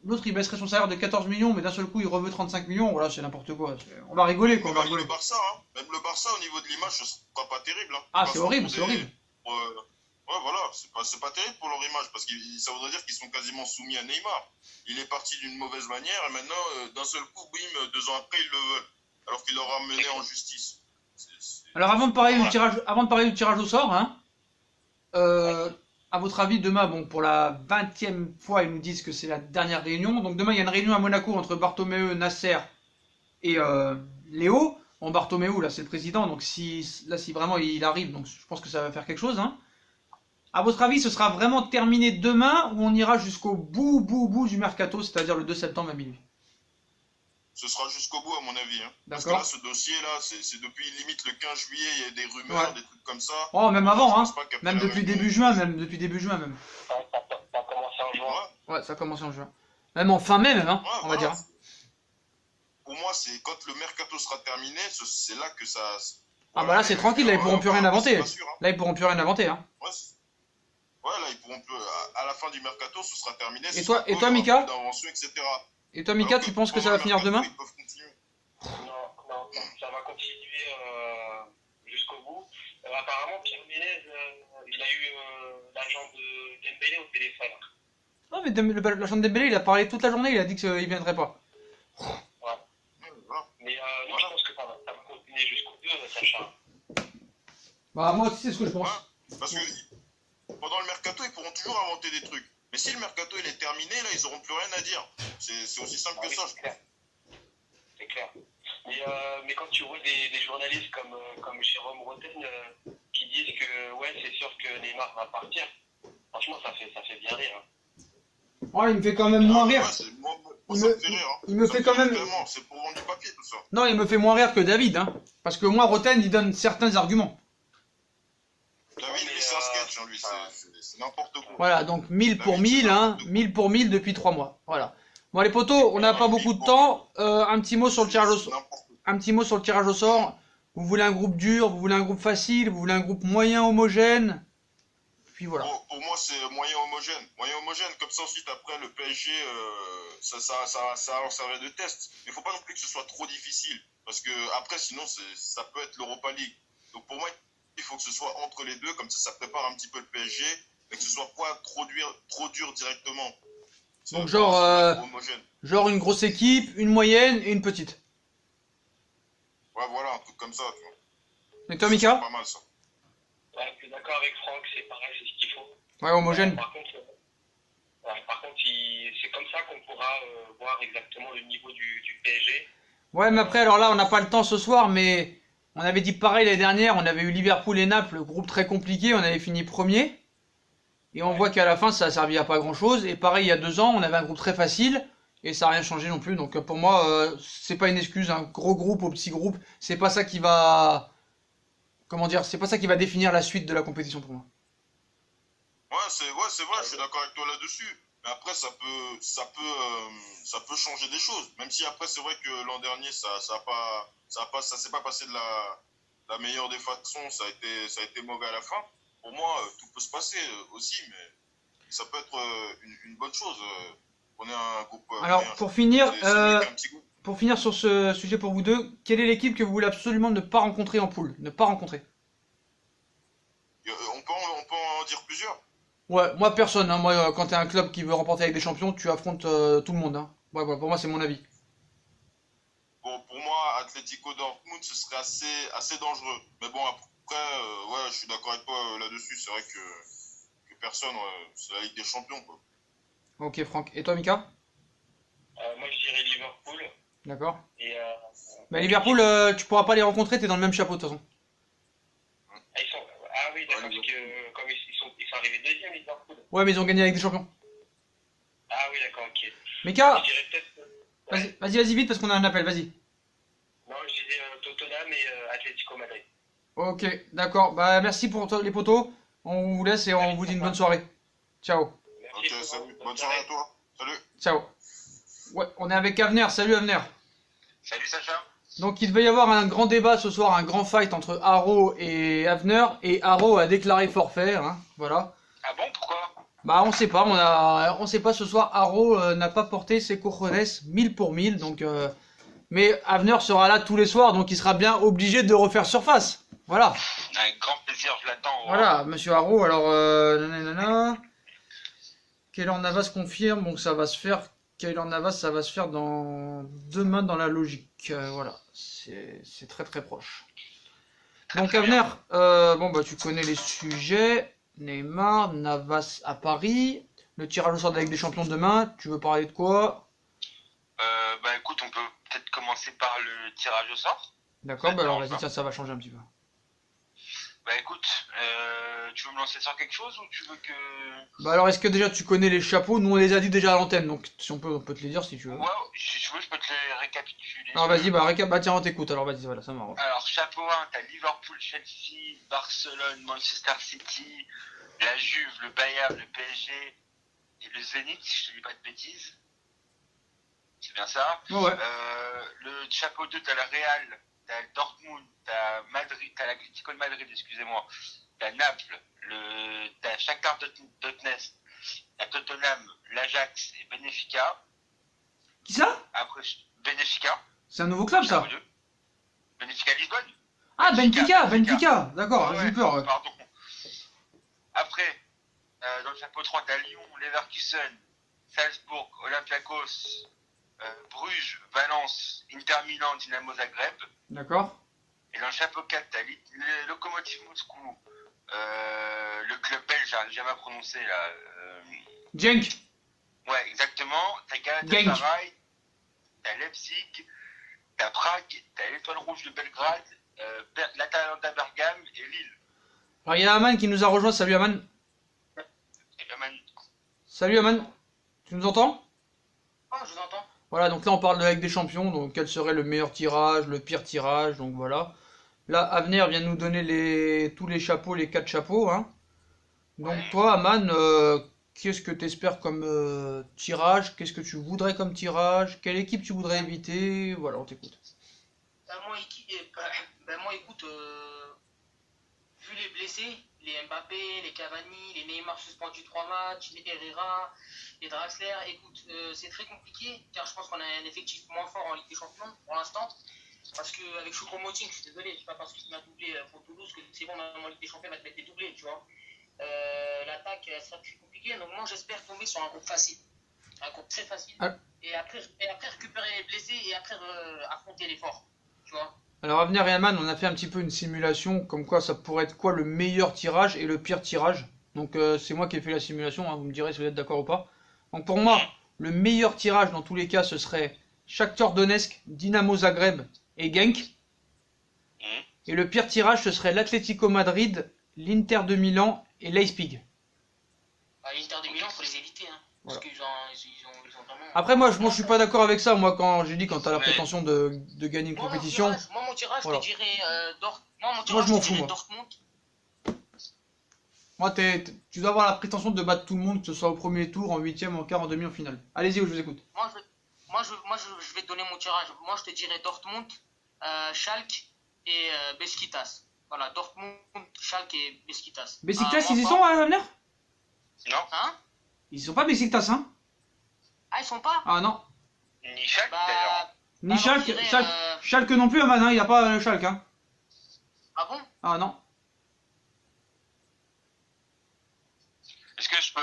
L'autre, il baisserait son salaire de 14 millions, mais d'un seul coup, il reveut 35 millions. Voilà, c'est n'importe quoi. On va rigoler, quoi, on va Même rigoler. le Barça, hein. Même le Barça, au niveau de l'image, ce sera pas terrible. Hein. Ah, Parce c'est que horrible, pour c'est horrible. Ouais, voilà, c'est pas terrible pour leur image, parce que ça voudrait dire qu'ils sont quasiment soumis à Neymar. Il est parti d'une mauvaise manière, et maintenant, d'un seul coup, bim, 2 ans après, ils le veulent. Alors qu'il l'aura mené en justice. Alors avant de parler du tirage au sort, hein, à votre avis, demain, bon, pour la 20e fois, ils nous disent que c'est la dernière réunion. Donc demain, il y a une réunion à Monaco entre Bartomeu, Nasser et Léo. Bon, Bartomeu, là, c'est le président, donc si vraiment il arrive, donc je pense que ça va faire quelque chose, hein. À votre avis, ce sera vraiment terminé demain ou on ira jusqu'au bout du mercato, c'est-à-dire le 2 septembre à minuit? Ce sera jusqu'au bout, à mon avis. Hein. Parce que D'accord. là, ce dossier-là, c'est depuis limite le 15 juillet, il y a des rumeurs, Ouais. des trucs comme ça. Oh, même avant, Je hein. pense pas qu'après Même la depuis réunion- début juin, même. Ça a commencé en juin. Ouais, Ouais, ça a commencé en juin. Même en fin mai, même, hein, ouais, on va voilà. dire. Pour moi, c'est quand le mercato sera terminé, c'est là que ça. Ah bah là, c'est tranquille, là, ils pourront plus rien inventer. C'est pas sûr, hein. Là, ils pourront plus rien inventer, hein. Ouais, là, ils pourront plus. À la fin du mercato, ce sera terminé. Et ce toi- sera et pas, toi, il y aura Mika plus d'invention, etc. Et toi, Mika, tu penses que ça va finir demain? Ils peuvent continuer. Non, ça va continuer jusqu'au bout. Apparemment, Pierre Ménez, il a eu l'agent de Dembélé au téléphone. Non, mais l'agent de Dembélé, il a parlé toute la journée, il a dit qu'il viendrait pas. Ouais. Voilà. Mais non, je pense que ça va continuer jusqu'au 2, Sacha. Bah, moi aussi, c'est ce que je pense. Ouais, parce que pendant le mercato, ils pourront toujours inventer des trucs. Mais si le mercato il est terminé, là, ils auront plus rien à dire. C'est aussi simple que ça, je pense. C'est clair. Mais quand tu vois des journalistes comme Jérôme Roten qui disent que ouais, c'est sûr que Neymar va partir, franchement, ça fait bien rire. Oh, il me fait quand même moins rire. Ouais, moi, ça me fait rire. Il me Ça fait me quand même. vraiment, c'est pour vendre du papier, tout ça. Non, il me fait moins rire que David, hein. Parce que moi, Roten, il donne certains arguments. David, lui, c'est un sketch, hein, lui, c'est n'importe quoi. Voilà, donc 1000 pour David, 1000, c'est hein. n'importe quoi. 1000 pour 1000 depuis 3 mois. Voilà. Bon, les potos, on n'a pas beaucoup de temps. Un petit mot sur le tirage au C'est sort. n'importe quoi. Un petit mot sur le tirage au sort. Vous voulez un groupe dur, vous voulez un groupe facile, vous voulez un groupe moyen homogène. Puis voilà. Pour moi, c'est moyen homogène. Moyen homogène, comme ça, ensuite, après, le PSG, ça leur servirait de test. Mais il ne faut pas non plus que ce soit trop difficile. Parce que, après, sinon, ça peut être l'Europa League. Donc, pour moi, il faut que ce soit entre les deux. Comme ça prépare un petit peu le PSG. Mais que ce soit pas trop dur directement. Donc, Homogène. genre une grosse équipe, une moyenne et une petite. Ouais, voilà, un truc comme ça, tu vois. Et toi, C'est Mika? pas mal, ça. Ouais, je suis d'accord avec Franck, c'est pareil, c'est ce qu'il faut. Ouais, homogène. Par contre, c'est comme ça qu'on pourra voir exactement le niveau du PSG. Ouais, mais après, alors là, on n'a pas le temps ce soir, mais on avait dit pareil l'année dernière. On avait eu Liverpool et Naples, groupe très compliqué. On avait fini premier. Et on voit qu'à la fin, ça a servi à pas grand chose. Et pareil, il y a 2 ans, on avait un groupe très facile. Et ça n'a rien changé non plus. Donc pour moi, c'est pas une excuse. Un gros groupe au petit groupe, c'est pas ça qui va. Comment dire? C'est pas ça qui va définir la suite de la compétition pour moi. Ouais, c'est vrai, je suis d'accord avec toi là-dessus. Mais après, ça peut changer des choses. Même si après, c'est vrai que l'an dernier, ça s'est pas passé de la meilleure des façons. Ça a été mauvais à la fin. Pour moi, tout peut se passer aussi, mais ça peut être une bonne chose. On est un groupe. Alors moyen. pour finir, C'est mieux qu'un petit groupe. pour finir sur ce sujet pour vous deux, quelle est l'équipe que vous voulez absolument ne pas rencontrer en poule? Ne pas rencontrer. On peut en dire plusieurs. Ouais, moi personne, hein. Moi, quand t'es un club qui veut remporter avec des champions, tu affrontes tout le monde, hein. Ouais, voilà, pour moi c'est mon avis. Bon, pour moi, Atlético Dortmund, ce serait assez dangereux. Mais bon, après, ouais, je suis d'accord avec toi là-dessus. C'est vrai que personne, c'est la Ligue des Champions, quoi. Ok, Franck. Et toi, Mika? Moi, je dirais Liverpool. D'accord. Et, Bah Liverpool, tu pourras pas les rencontrer, t'es dans le même chapeau de toute façon. oui, d'accord, parce que comme ils sont arrivés deuxième, Liverpool. Ouais, mais ils ont gagné avec des champions. Ah oui, d'accord, ok. Mika, Je dirais peut-être. vas-y vite parce qu'on a un appel, vas-y. Non, je disais Tottenham et Atlético Madrid. Ok, d'accord. Bah merci pour les potos. On vous laisse et on vous dit une bonne soirée. Ciao. Ok, salut. Bonne soirée à toi. Salut. Ciao. Ouais, on est avec Avenir. Salut Avenir. Salut Sacha. Donc il devait y avoir un grand débat ce soir, un grand fight entre Haro et Avenir, et Haro a déclaré forfait, hein, voilà. Ah bon, pourquoi? Bah on sait pas, on sait pas ce soir. Haro n'a pas porté ses cojones 1000 pour 1000, donc mais Avenir sera là tous les soirs, donc il sera bien obligé de refaire surface. Voilà. Avec grand plaisir, je l'attends. Voilà, Monsieur Haro. Alors nanana. Keylor Navas confirme, donc ça va se faire. Keylor Navas, ça va se faire demain dans la logique. Voilà, c'est très très proche. Donc Avenir, bon bah tu connais les sujets. Neymar, Navas à Paris, le tirage au sort de la Ligue des Champions demain. Tu veux parler de quoi? Bah écoute, on peut peut-être commencer par le tirage au sort. D'accord, bah alors D'accord, vas-y, tiens, ça va changer un petit peu. Bah écoute, tu veux me lancer sur quelque chose ou tu veux que... Bah alors est-ce que déjà tu connais les chapeaux? Nous on les a dit déjà à l'antenne, donc si on peut te les dire si tu veux. Ouais, si tu veux, je peux te les récapituler. Alors vas-y, bah tiens, on t'écoute, alors vas-y, voilà, ça m'arrange. Alors, chapeau 1, t'as Liverpool, Chelsea, Barcelone, Manchester City, la Juve, le Bayern, le PSG et le Zénith, si je te dis pas de bêtises. C'est bien ça. Ouais. Le chapeau 2, t'as le Real, t'as le Dortmund, t'as Madrid, t'as l'Atlético de Madrid, excusez-moi. T'as Naples, t'as Shakhtar Donetsk, t'as Tottenham, l'Ajax et Benfica. Qui ça? Après, Benfica. C'est un nouveau club ça? Chapeau 2. Benfica Lisbonne. Ah, Benfica, d'accord, Ouais, j'ai eu peur. Ouais. pardon. Après, dans le chapeau 3, t'as Lyon, Leverkusen, Salzbourg, Olympiakos, Bruges, Valence, Inter Milan, Dynamo Zagreb. D'accord. Et dans le chapeau 4, t'as le Lokomotiv Moscou, le club belge, j'arrive jamais à prononcer là. Genk. Ouais, exactement. T'as Galatasaray, t'as Leipzig, t'as Prague, t'as l'Étoile Rouge de Belgrade, l'Atalanta Bergame et Lille. Alors, il y a Aman qui nous a rejoint. Salut Aman. Et ben, Salut Aman. Tu nous entends? Ah, je vous entends. Voilà, donc là on parle de la Ligue des Champions. Donc quel serait le meilleur tirage, le pire tirage. Donc voilà. Là, Avenir vient de nous donner tous les chapeaux, les 4 chapeaux. Hein. Donc Ouais. toi, Aman, qu'est-ce que tu espères comme tirage? Qu'est-ce que tu voudrais comme tirage? Quelle équipe tu voudrais éviter? Voilà, on t'écoute. Moi, écoute, vu les blessés, les Mbappé, les Cavani, les Neymar suspendus 3 matchs, les Herrera, les Draxler, écoute, c'est très compliqué car je pense qu'on a un effectif moins fort en Ligue des Champions pour l'instant. Parce qu'avec Choupo-Moting, je suis désolé, c'est pas parce qu'il m'a doublé contre Toulouse que c'est bon, même en Ligue des Champions, il va te mettre des doublés, tu vois. L'attaque, elle sera plus compliquée, donc moi j'espère tomber sur un groupe facile. Un groupe très facile. Ah. Et après récupérer les blessés et après affronter les forts, tu vois. Alors Avenir et Aman, on a fait un petit peu une simulation comme quoi ça pourrait être quoi le meilleur tirage et le pire tirage. Donc c'est moi qui ai fait la simulation, hein, vous me direz si vous êtes d'accord ou pas. Donc pour moi, le meilleur tirage dans tous les cas, ce serait Shakhtar Donetsk, Dynamo Zagreb et Genk. Et le pire tirage, ce serait l'Atlético Madrid, l'Inter de Milan et Leipzig. L'Inter de Milan, il faut les éviter, hein, parce Voilà. qu'ils ont vraiment... Après moi, je suis pas d'accord avec ça. Moi quand j'ai dit quand t'as la prétention de gagner une Moi, compétition, mon tirage, voilà. je te dirais Moi, je m'en fous, dirais moi. Dortmund. moi tu dois avoir la prétention de battre tout le monde, que ce soit au premier tour, en huitième, en quart, en demi, en finale. Allez-y, je vous écoute. Je vais te donner mon tirage. Moi, je te dirais Dortmund, Schalke et Besiktas. Voilà, Dortmund, Schalke et Besiktas. Besiktas, ils y sont à Avenir? Non, Hein? Ils sont pas Besiktas, hein? Ah, ils sont pas? Ah non. ni Schalke d'ailleurs. Bah, Ni bah, Schalke, je dirais, Schalke, Schalke non plus, Aman, hein, il n'y a pas le Schalke, hein. Ah bon? Ah non. Est-ce que je peux.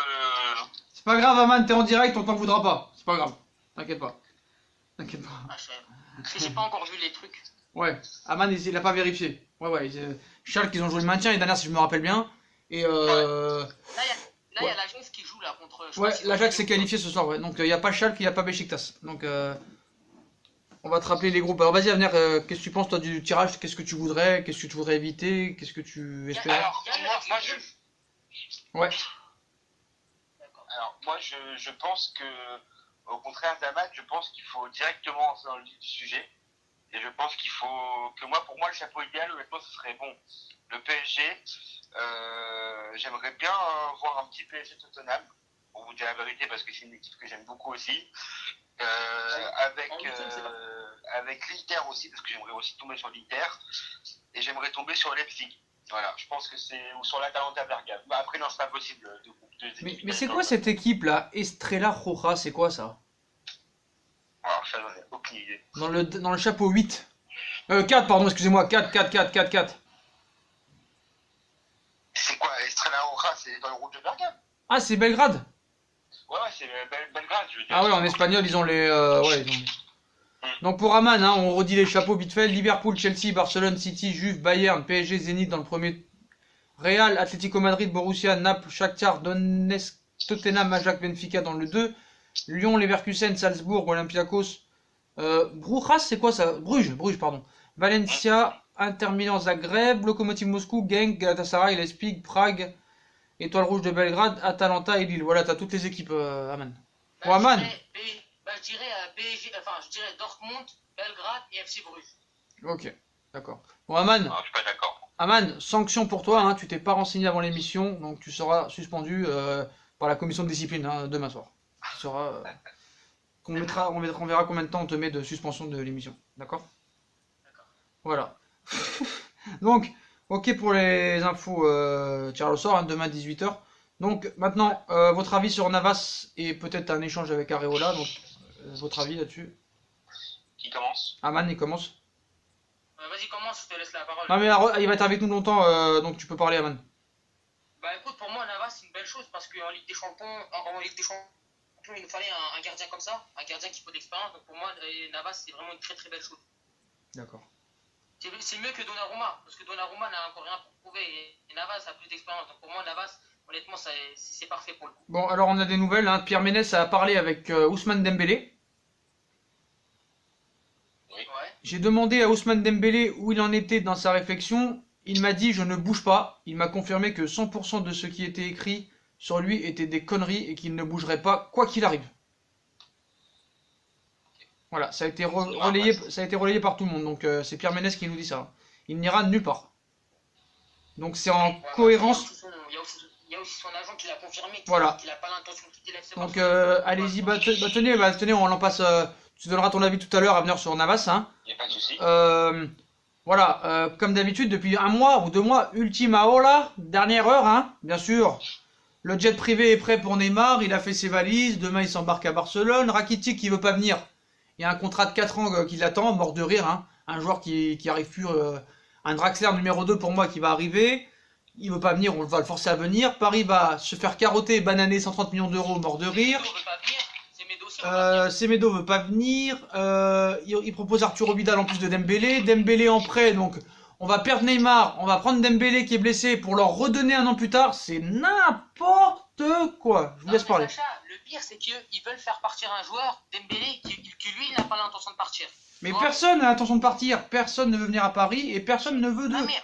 C'est pas grave, Aman, t'es en direct, on t'en voudra pas. C'est pas grave. T'inquiète pas. T'inquiète pas. Ah, parce que j'ai pas encore vu les trucs. Ouais, Aman, il a pas vérifié. Ouais, Schalke, ils ont joué le maintien les dernières, si je me rappelle bien. Et Là, il y Ouais. a l'Ajax qui joue là contre. je sais ouais, pas si l'Ajax vous s'est qualifié ce soir, ouais. Donc il n'y a pas Schalke, il n'y a pas Besiktas. Donc on va te rappeler les groupes. Alors vas-y, Avenir, qu'est-ce que tu penses toi du tirage? Qu'est-ce que tu voudrais? Qu'est-ce que tu voudrais éviter? Qu'est-ce que tu espères? Alors, moi, Ouais. D'accord. Alors, moi, je pense que, au contraire d'Aman, je pense qu'il faut directement entrer dans le vif du sujet. Et je pense qu'il faut que pour moi, le chapeau idéal, honnêtement, ce serait bon. Le PSG, j'aimerais bien voir un petit PSG Tottenham, pour vous dire la vérité, parce que c'est une équipe que j'aime beaucoup aussi. Avec l'Inter aussi, parce que j'aimerais aussi tomber sur l'Inter. Et j'aimerais tomber sur Leipzig. Voilà, je pense que c'est. Ou sur l'Atalanta Bergame. Bah, après, non, c'est pas possible. Mais c'est quoi cette équipe là? Estrella Roja, c'est quoi ça? Alors, ça, j'en ai aucune idée. Dans le chapeau 8. 4, pardon, excusez-moi. 4. C'est quoi Estrella Roja, c'est dans le groupe de Bergame. Ah, c'est Belgrade? Ouais, c'est Belgrade, je veux dire. Ah ouais, en espagnol, ils ont les... ouais, ils ont... Donc pour Aman, hein, on redit les chapeaux vite fait. Liverpool, Chelsea, Barcelone, City, Juve, Bayern, PSG, Zénith dans le premier. Real, Atlético Madrid, Borussia, Naples, Shakhtar, Donetsk, Tottenham, Ajax, Benfica dans le 2. Lyon, Leverkusen, Salzbourg, Olympiakos. Brujas, c'est quoi ça? Bruges, pardon. Valencia, Inter Milan, Zagreb, Lokomotiv Moscou, Genk, Galatasaray, Leipzig, Prague, Étoile Rouge de Belgrade, Atalanta et Lille. Voilà, t'as toutes les équipes, Aman. Pour Aman. Je dirais PSG, enfin, je dirais Dortmund, Belgrade et FC Bruges. Ok, d'accord. Bon, Aman, Non, je suis pas d'accord. Aman, sanction pour toi, hein, tu t'es pas renseigné avant l'émission, donc tu seras suspendu par la commission de discipline hein, demain soir. Tu seras, on verra combien de temps on te met de suspension de l'émission, d'accord? D'accord. Voilà. Donc, ok pour les infos tirage au sort, hein, demain 18h. Donc maintenant, votre avis sur Navas et peut-être un échange avec Areola, donc votre avis là-dessus? Qui commence? Aman, il commence. Vas-y, commence, je te laisse la parole. Non mais il va être avec nous longtemps, donc tu peux parler, Aman. Bah écoute, pour moi, Navas, c'est une belle chose parce qu'en Ligue des Champions, il nous fallait un gardien comme ça, un gardien qui faut d'expérience. Donc pour moi, Navas, c'est vraiment une très très belle chose. D'accord. C'est mieux que Donnarumma, parce que Donnarumma n'a encore rien prouvé et Navas a plus d'expérience. Donc pour moi, Navas, honnêtement, c'est parfait pour le coup. Bon, alors on a des nouvelles, hein. Pierre Ménès a parlé avec Ousmane Dembélé. Oui. Ouais. J'ai demandé à Ousmane Dembélé où il en était dans sa réflexion. Il m'a dit je ne bouge pas. Il m'a confirmé que 100% de ce qui était écrit sur lui était des conneries et qu'il ne bougerait pas quoi qu'il arrive. Voilà, ça a été relayé par tout le monde. Donc c'est Pierre Ménès qui nous dit ça. Il n'ira nulle part. Donc c'est en Voilà. cohérence. Il y a aussi son agent qui l'a confirmé, Voilà. qu'il n'a pas l'intention de quitter l'FC Donc Barcelone. allez-y, tenez, on en passe. Tu donneras ton avis tout à l'heure à venir sur Navas. Hein. Il n'y a pas de souci. Voilà, comme d'habitude, depuis 1 mois ou 2 mois, Ultima Hora, dernière heure, hein, bien sûr. Le jet privé est prêt pour Neymar, il a fait ses valises, demain il s'embarque à Barcelone. Rakitic qui veut pas venir, il y a un contrat de 4 ans qui l'attend, mort de rire, hein. Un joueur qui arrive plus, un Draxler numéro 2 pour moi qui va arriver. Il veut pas venir, on va le forcer à venir. Paris va se faire carotter, bananer 130 millions d'euros, mort de rire. Semedo veut pas venir. Semedo aussi veut pas venir. Semedo veut pas venir. Il propose Arturo Vidal en plus de Dembélé. Dembélé en prêt, donc on va perdre Neymar. On va prendre Dembélé qui est blessé pour leur redonner un an plus tard. C'est n'importe quoi. Je vous laisse Non, mais parler. Sacha, le pire, c'est qu'ils veulent faire partir un joueur, Dembélé, qui lui n'a pas l'intention de partir. Mais Tu vois. personne n'a l'intention de partir. Personne ne veut venir à Paris et personne ne veut Non d'eux. mais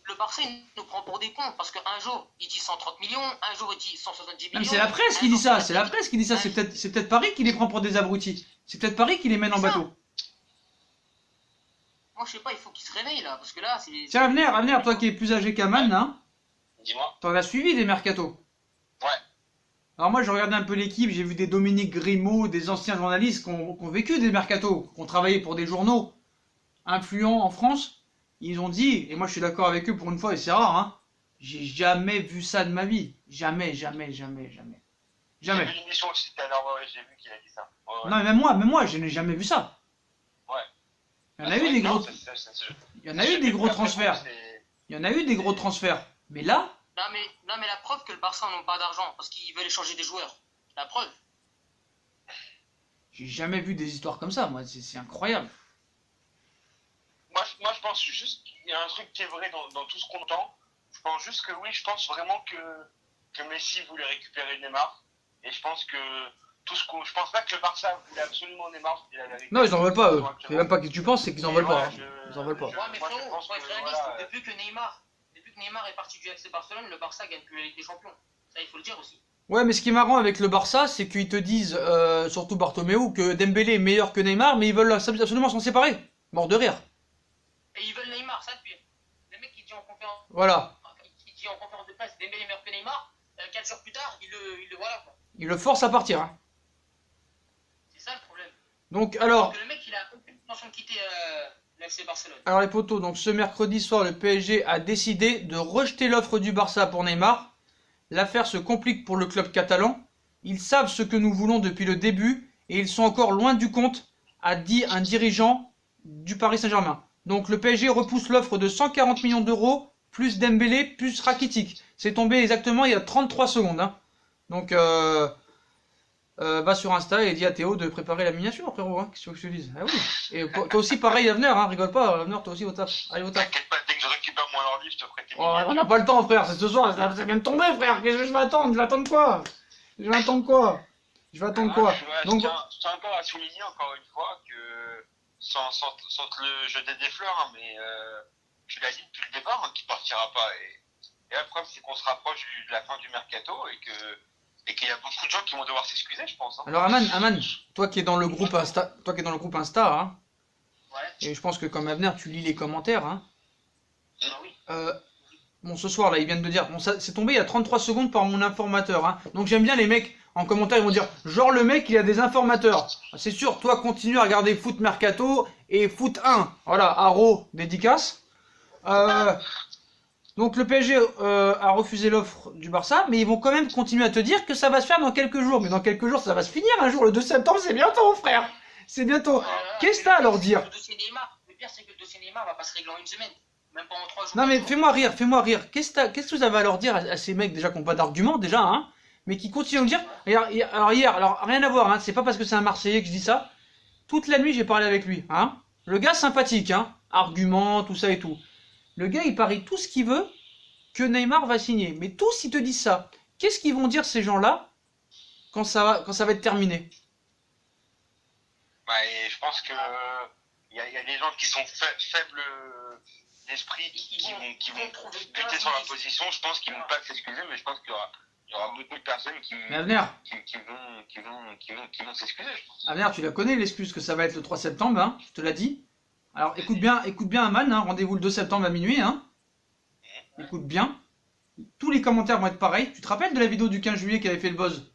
le Barça il nous prend pour des cons parce qu'un jour il dit 130 millions, un jour il dit 170 Non, millions. mais c'est la presse qui dit ça. C'est la presse qui dit ça. C'est peut-être Paris qui les prend pour des abrutis. C'est peut-être Paris qui les mène en C'est ça. bateau. Moi je sais pas, il faut qu'il se réveille là parce que là c'est. Tiens, Avenir, toi qui es plus âgé qu'Aman, hein, Dis-moi. t'en as suivi des mercatos. Ouais. Alors moi, je regardais un peu l'équipe, j'ai vu des Dominique Grimaud, des anciens journalistes qui ont vécu des mercatos, qui ont travaillé pour des journaux influents en France. Ils ont dit, et moi je suis d'accord avec eux pour une fois, et c'est rare, hein, j'ai jamais vu ça de ma vie. Jamais. J'ai vu l'émission aussi tout à l'heure, ouais, j'ai vu qu'il a dit ça. Ouais, ouais. Non, mais même moi, je n'ai jamais vu ça. Ouais. Il y en a eu des Non, gros, c'est- il y en a eu des gros transferts. Il y en a eu des gros transferts. Mais là, Non mais la preuve que le Barça n'ont pas d'argent parce qu'ils veulent échanger des joueurs. La preuve. j'ai jamais vu des histoires comme ça. Moi, c'est incroyable. Moi, je pense juste qu'il y a un truc qui est vrai dans tout ce qu'on entend. Je pense juste que oui, je pense vraiment que Messi voulait récupérer Neymar. Et je pense que je pense pas que le Barça voulait absolument Neymar. C'est la vérité. Non, ils en veulent pas, eux. C'est même pas que tu penses, c'est qu'ils en veulent pas. hein. Ils en veulent pas. Ouais mais moi, je frérot, pense faut être que, réaliste. voilà, Depuis que Neymar est parti du FC Barcelone, le Barça gagne plus la Ligue des Champions. Ça il faut le dire aussi. Ouais, mais ce qui est marrant avec le Barça, c'est qu'ils te disent, surtout Bartomeu, que Dembélé est meilleur que Neymar, mais ils veulent absolument s'en séparer. Mort de rire. Et ils veulent Neymar, ça depuis. Le mec qui dit en conférence. Voilà. Qui dit en conférence de presse Dembélé est meilleur que Neymar, 4 jours plus tard, il le voilà quoi. Ils le forcent à partir. Hein. C'est ça le problème. Donc, alors, Parce que le mec il a aucune intention de quitter le FC Barcelone. alors les potos, donc ce mercredi soir, le PSG a décidé de rejeter l'offre du Barça pour Neymar. L'affaire se complique pour le club catalan. Ils savent ce que nous voulons depuis le début et ils sont encore loin du compte, a dit un dirigeant du Paris Saint-Germain. Donc le PSG repousse l'offre de 140 millions d'euros, plus Dembélé, plus Rakitic. C'est tombé exactement il y a 33 secondes. Hein. Donc va sur Insta et dis à Théo de préparer la miniature, frérot. Hein. Qu'est-ce que je te dise? Ah oui. Et toi aussi pareil, Avenir, hein. Rigole pas, Avenir, toi aussi au taf. Allez au taf. T'inquiète pas, dès que je récupère mon ordi, je te ferai tes Oh, miniatures. on n'a pas le temps, frère, c'est ce soir, ça vient de tomber, frère. Qu'est-ce que je vais attendre? Je vais attendre quoi? Je vais attendre quoi? Ouais, Donc, je tiens encore à souligner encore une fois que sans te le jeter des fleurs, hein, mais tu l'as dit depuis le départ hein, qu'il partira pas. Et là, le problème, c'est qu'on se rapproche de la fin du mercato et qu'il y a beaucoup de gens qui vont devoir s'excuser, je pense. Hein. alors Aman, toi qui es dans le groupe Insta, hein, Ouais. et je pense que comme Avenir, tu lis les commentaires, hein. Ah oui. Bon, ce soir là, ils viennent de dire, bon, ça c'est tombé il y a 33 secondes par mon informateur, hein. Donc j'aime bien les mecs en commentaire, ils vont dire, genre le mec il a des informateurs. C'est sûr, toi continue à regarder Foot Mercato et Foot 1. Voilà, Haro, dédicace. Donc le PSG a refusé l'offre du Barça, mais ils vont quand même continuer à te dire que ça va se faire dans quelques jours. Mais dans quelques jours, ça va se finir un jour. Le 2 septembre, c'est bientôt, frère. C'est bientôt. Qu'est-ce que t'as à leur dire? Le dossier Neymar, le pire, c'est que le dossier Neymar va pas se régler en une semaine. Même pas en 3 jours. Non mais 4 jours. fais-moi rire. Qu'est-ce que vous avez à leur dire à ces mecs déjà qui n'ont pas d'argument déjà, hein, mais qui continuent à nous dire. Alors rien à voir, hein, c'est pas parce que c'est un Marseillais que je dis ça. Toute la nuit j'ai parlé avec lui, hein. Le gars sympathique, hein, argument, tout ça et tout. Le gars il parie tout ce qu'il veut que Neymar va signer. Mais tous ils te disent ça. Qu'est-ce qu'ils vont dire ces gens-là quand ça va être terminé? Bah, et je pense que il y a des gens qui sont faibles d'esprit, qui vont trouver buter sur la position. Je pense qu'ils vont pas s'excuser, mais je pense qu'il y aura beaucoup de personnes Mais Avenir, qui vont s'excuser, je pense. Avenir, tu la connais l'excuse que ça va être le 3 septembre, hein, je te l'ai dit. Alors écoute bien Aman, hein, rendez-vous le 2 septembre à minuit, hein. Écoute bien. Tous les commentaires vont être pareils. Tu te rappelles de la vidéo du 15 juillet qui avait fait le buzz?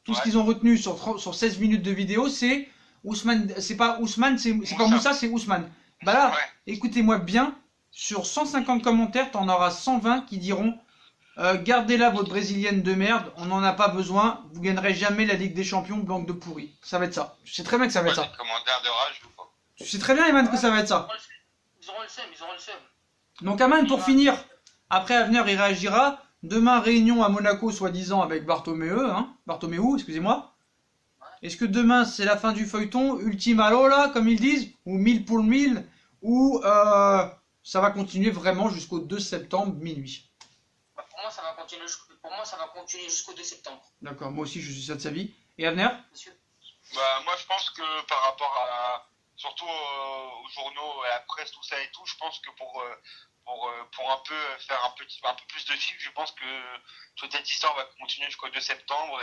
Tout ce Ouais. qu'ils ont retenu sur 16 minutes de vidéo, c'est Ousmane, c'est pas Ousmane, c'est pas Moussa, c'est Ousmane. Bah là, Ouais. écoutez-moi bien, sur 150 commentaires, t'en auras 120 qui diront gardez-la votre brésilienne de merde, on n'en a pas besoin, vous gagnerez jamais la Ligue des Champions, blanc de pourri. Ça va être ça. Je sais très bien que ça va être ça. Des commentaires de rage ou quoi. Tu sais très bien, Eman, que ça va être ça. Ils auront le seum. Donc Aman, pour finir, après Avenir, il réagira. Demain, réunion à Monaco, soi-disant, avec Bartomeu, excusez-moi. Est-ce que demain, c'est la fin du feuilleton, ultima lola, comme ils disent, ou 1000 pour le 1000, ou ça va continuer vraiment jusqu'au 2 septembre, minuit? Bah, pour moi, ça va continuer jusqu'au 2 septembre. D'accord, moi aussi, je suis ça de sa vie. Et Avenir? Monsieur. Bah, moi, je pense que par rapport surtout aux journaux et à la presse, tout ça et tout, je pense que pour un peu faire un peu plus de chiffres, je pense que toute cette histoire va continuer jusqu'au 2 septembre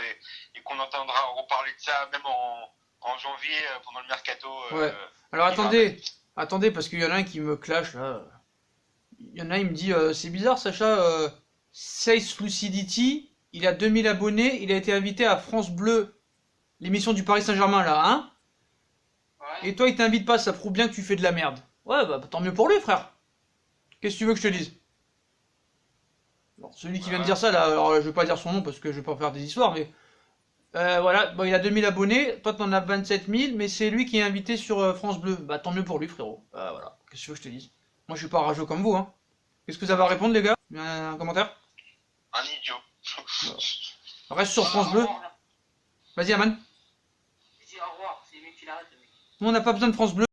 et qu'on entendra reparler de ça même en janvier pendant le mercato. Ouais. Alors attendez, parce qu'il y en a un qui me clash là. Il y en a un, il me dit c'est bizarre, Sacha, Sace Lucidity, il a 2000 abonnés, il a été invité à France Bleu, l'émission du Paris Saint-Germain là, hein? Ouais. Et toi, il t'invite pas, ça prouve bien que tu fais de la merde. Ouais, bah tant mieux pour lui, frère. Qu'est-ce que tu veux que je te dise? Bon, celui qui vient de dire ça, là, alors je vais pas dire son nom parce que je vais pas faire des histoires, mais voilà, bon, il a 2000 abonnés, toi t'en as 27 000, mais c'est lui qui est invité sur France Bleu. Bah tant mieux pour lui, frérot. Voilà, qu'est-ce que tu veux que je te dise? Moi je suis pas rageux comme vous, hein. Qu'est-ce que vous avez à répondre, les gars? Un commentaire? Un idiot. Reste sur France Bleu. Vas-y, Aman. Je dis au revoir, c'est lui qui l'arrête, le mec. Nous, on n'a pas besoin de France Bleu.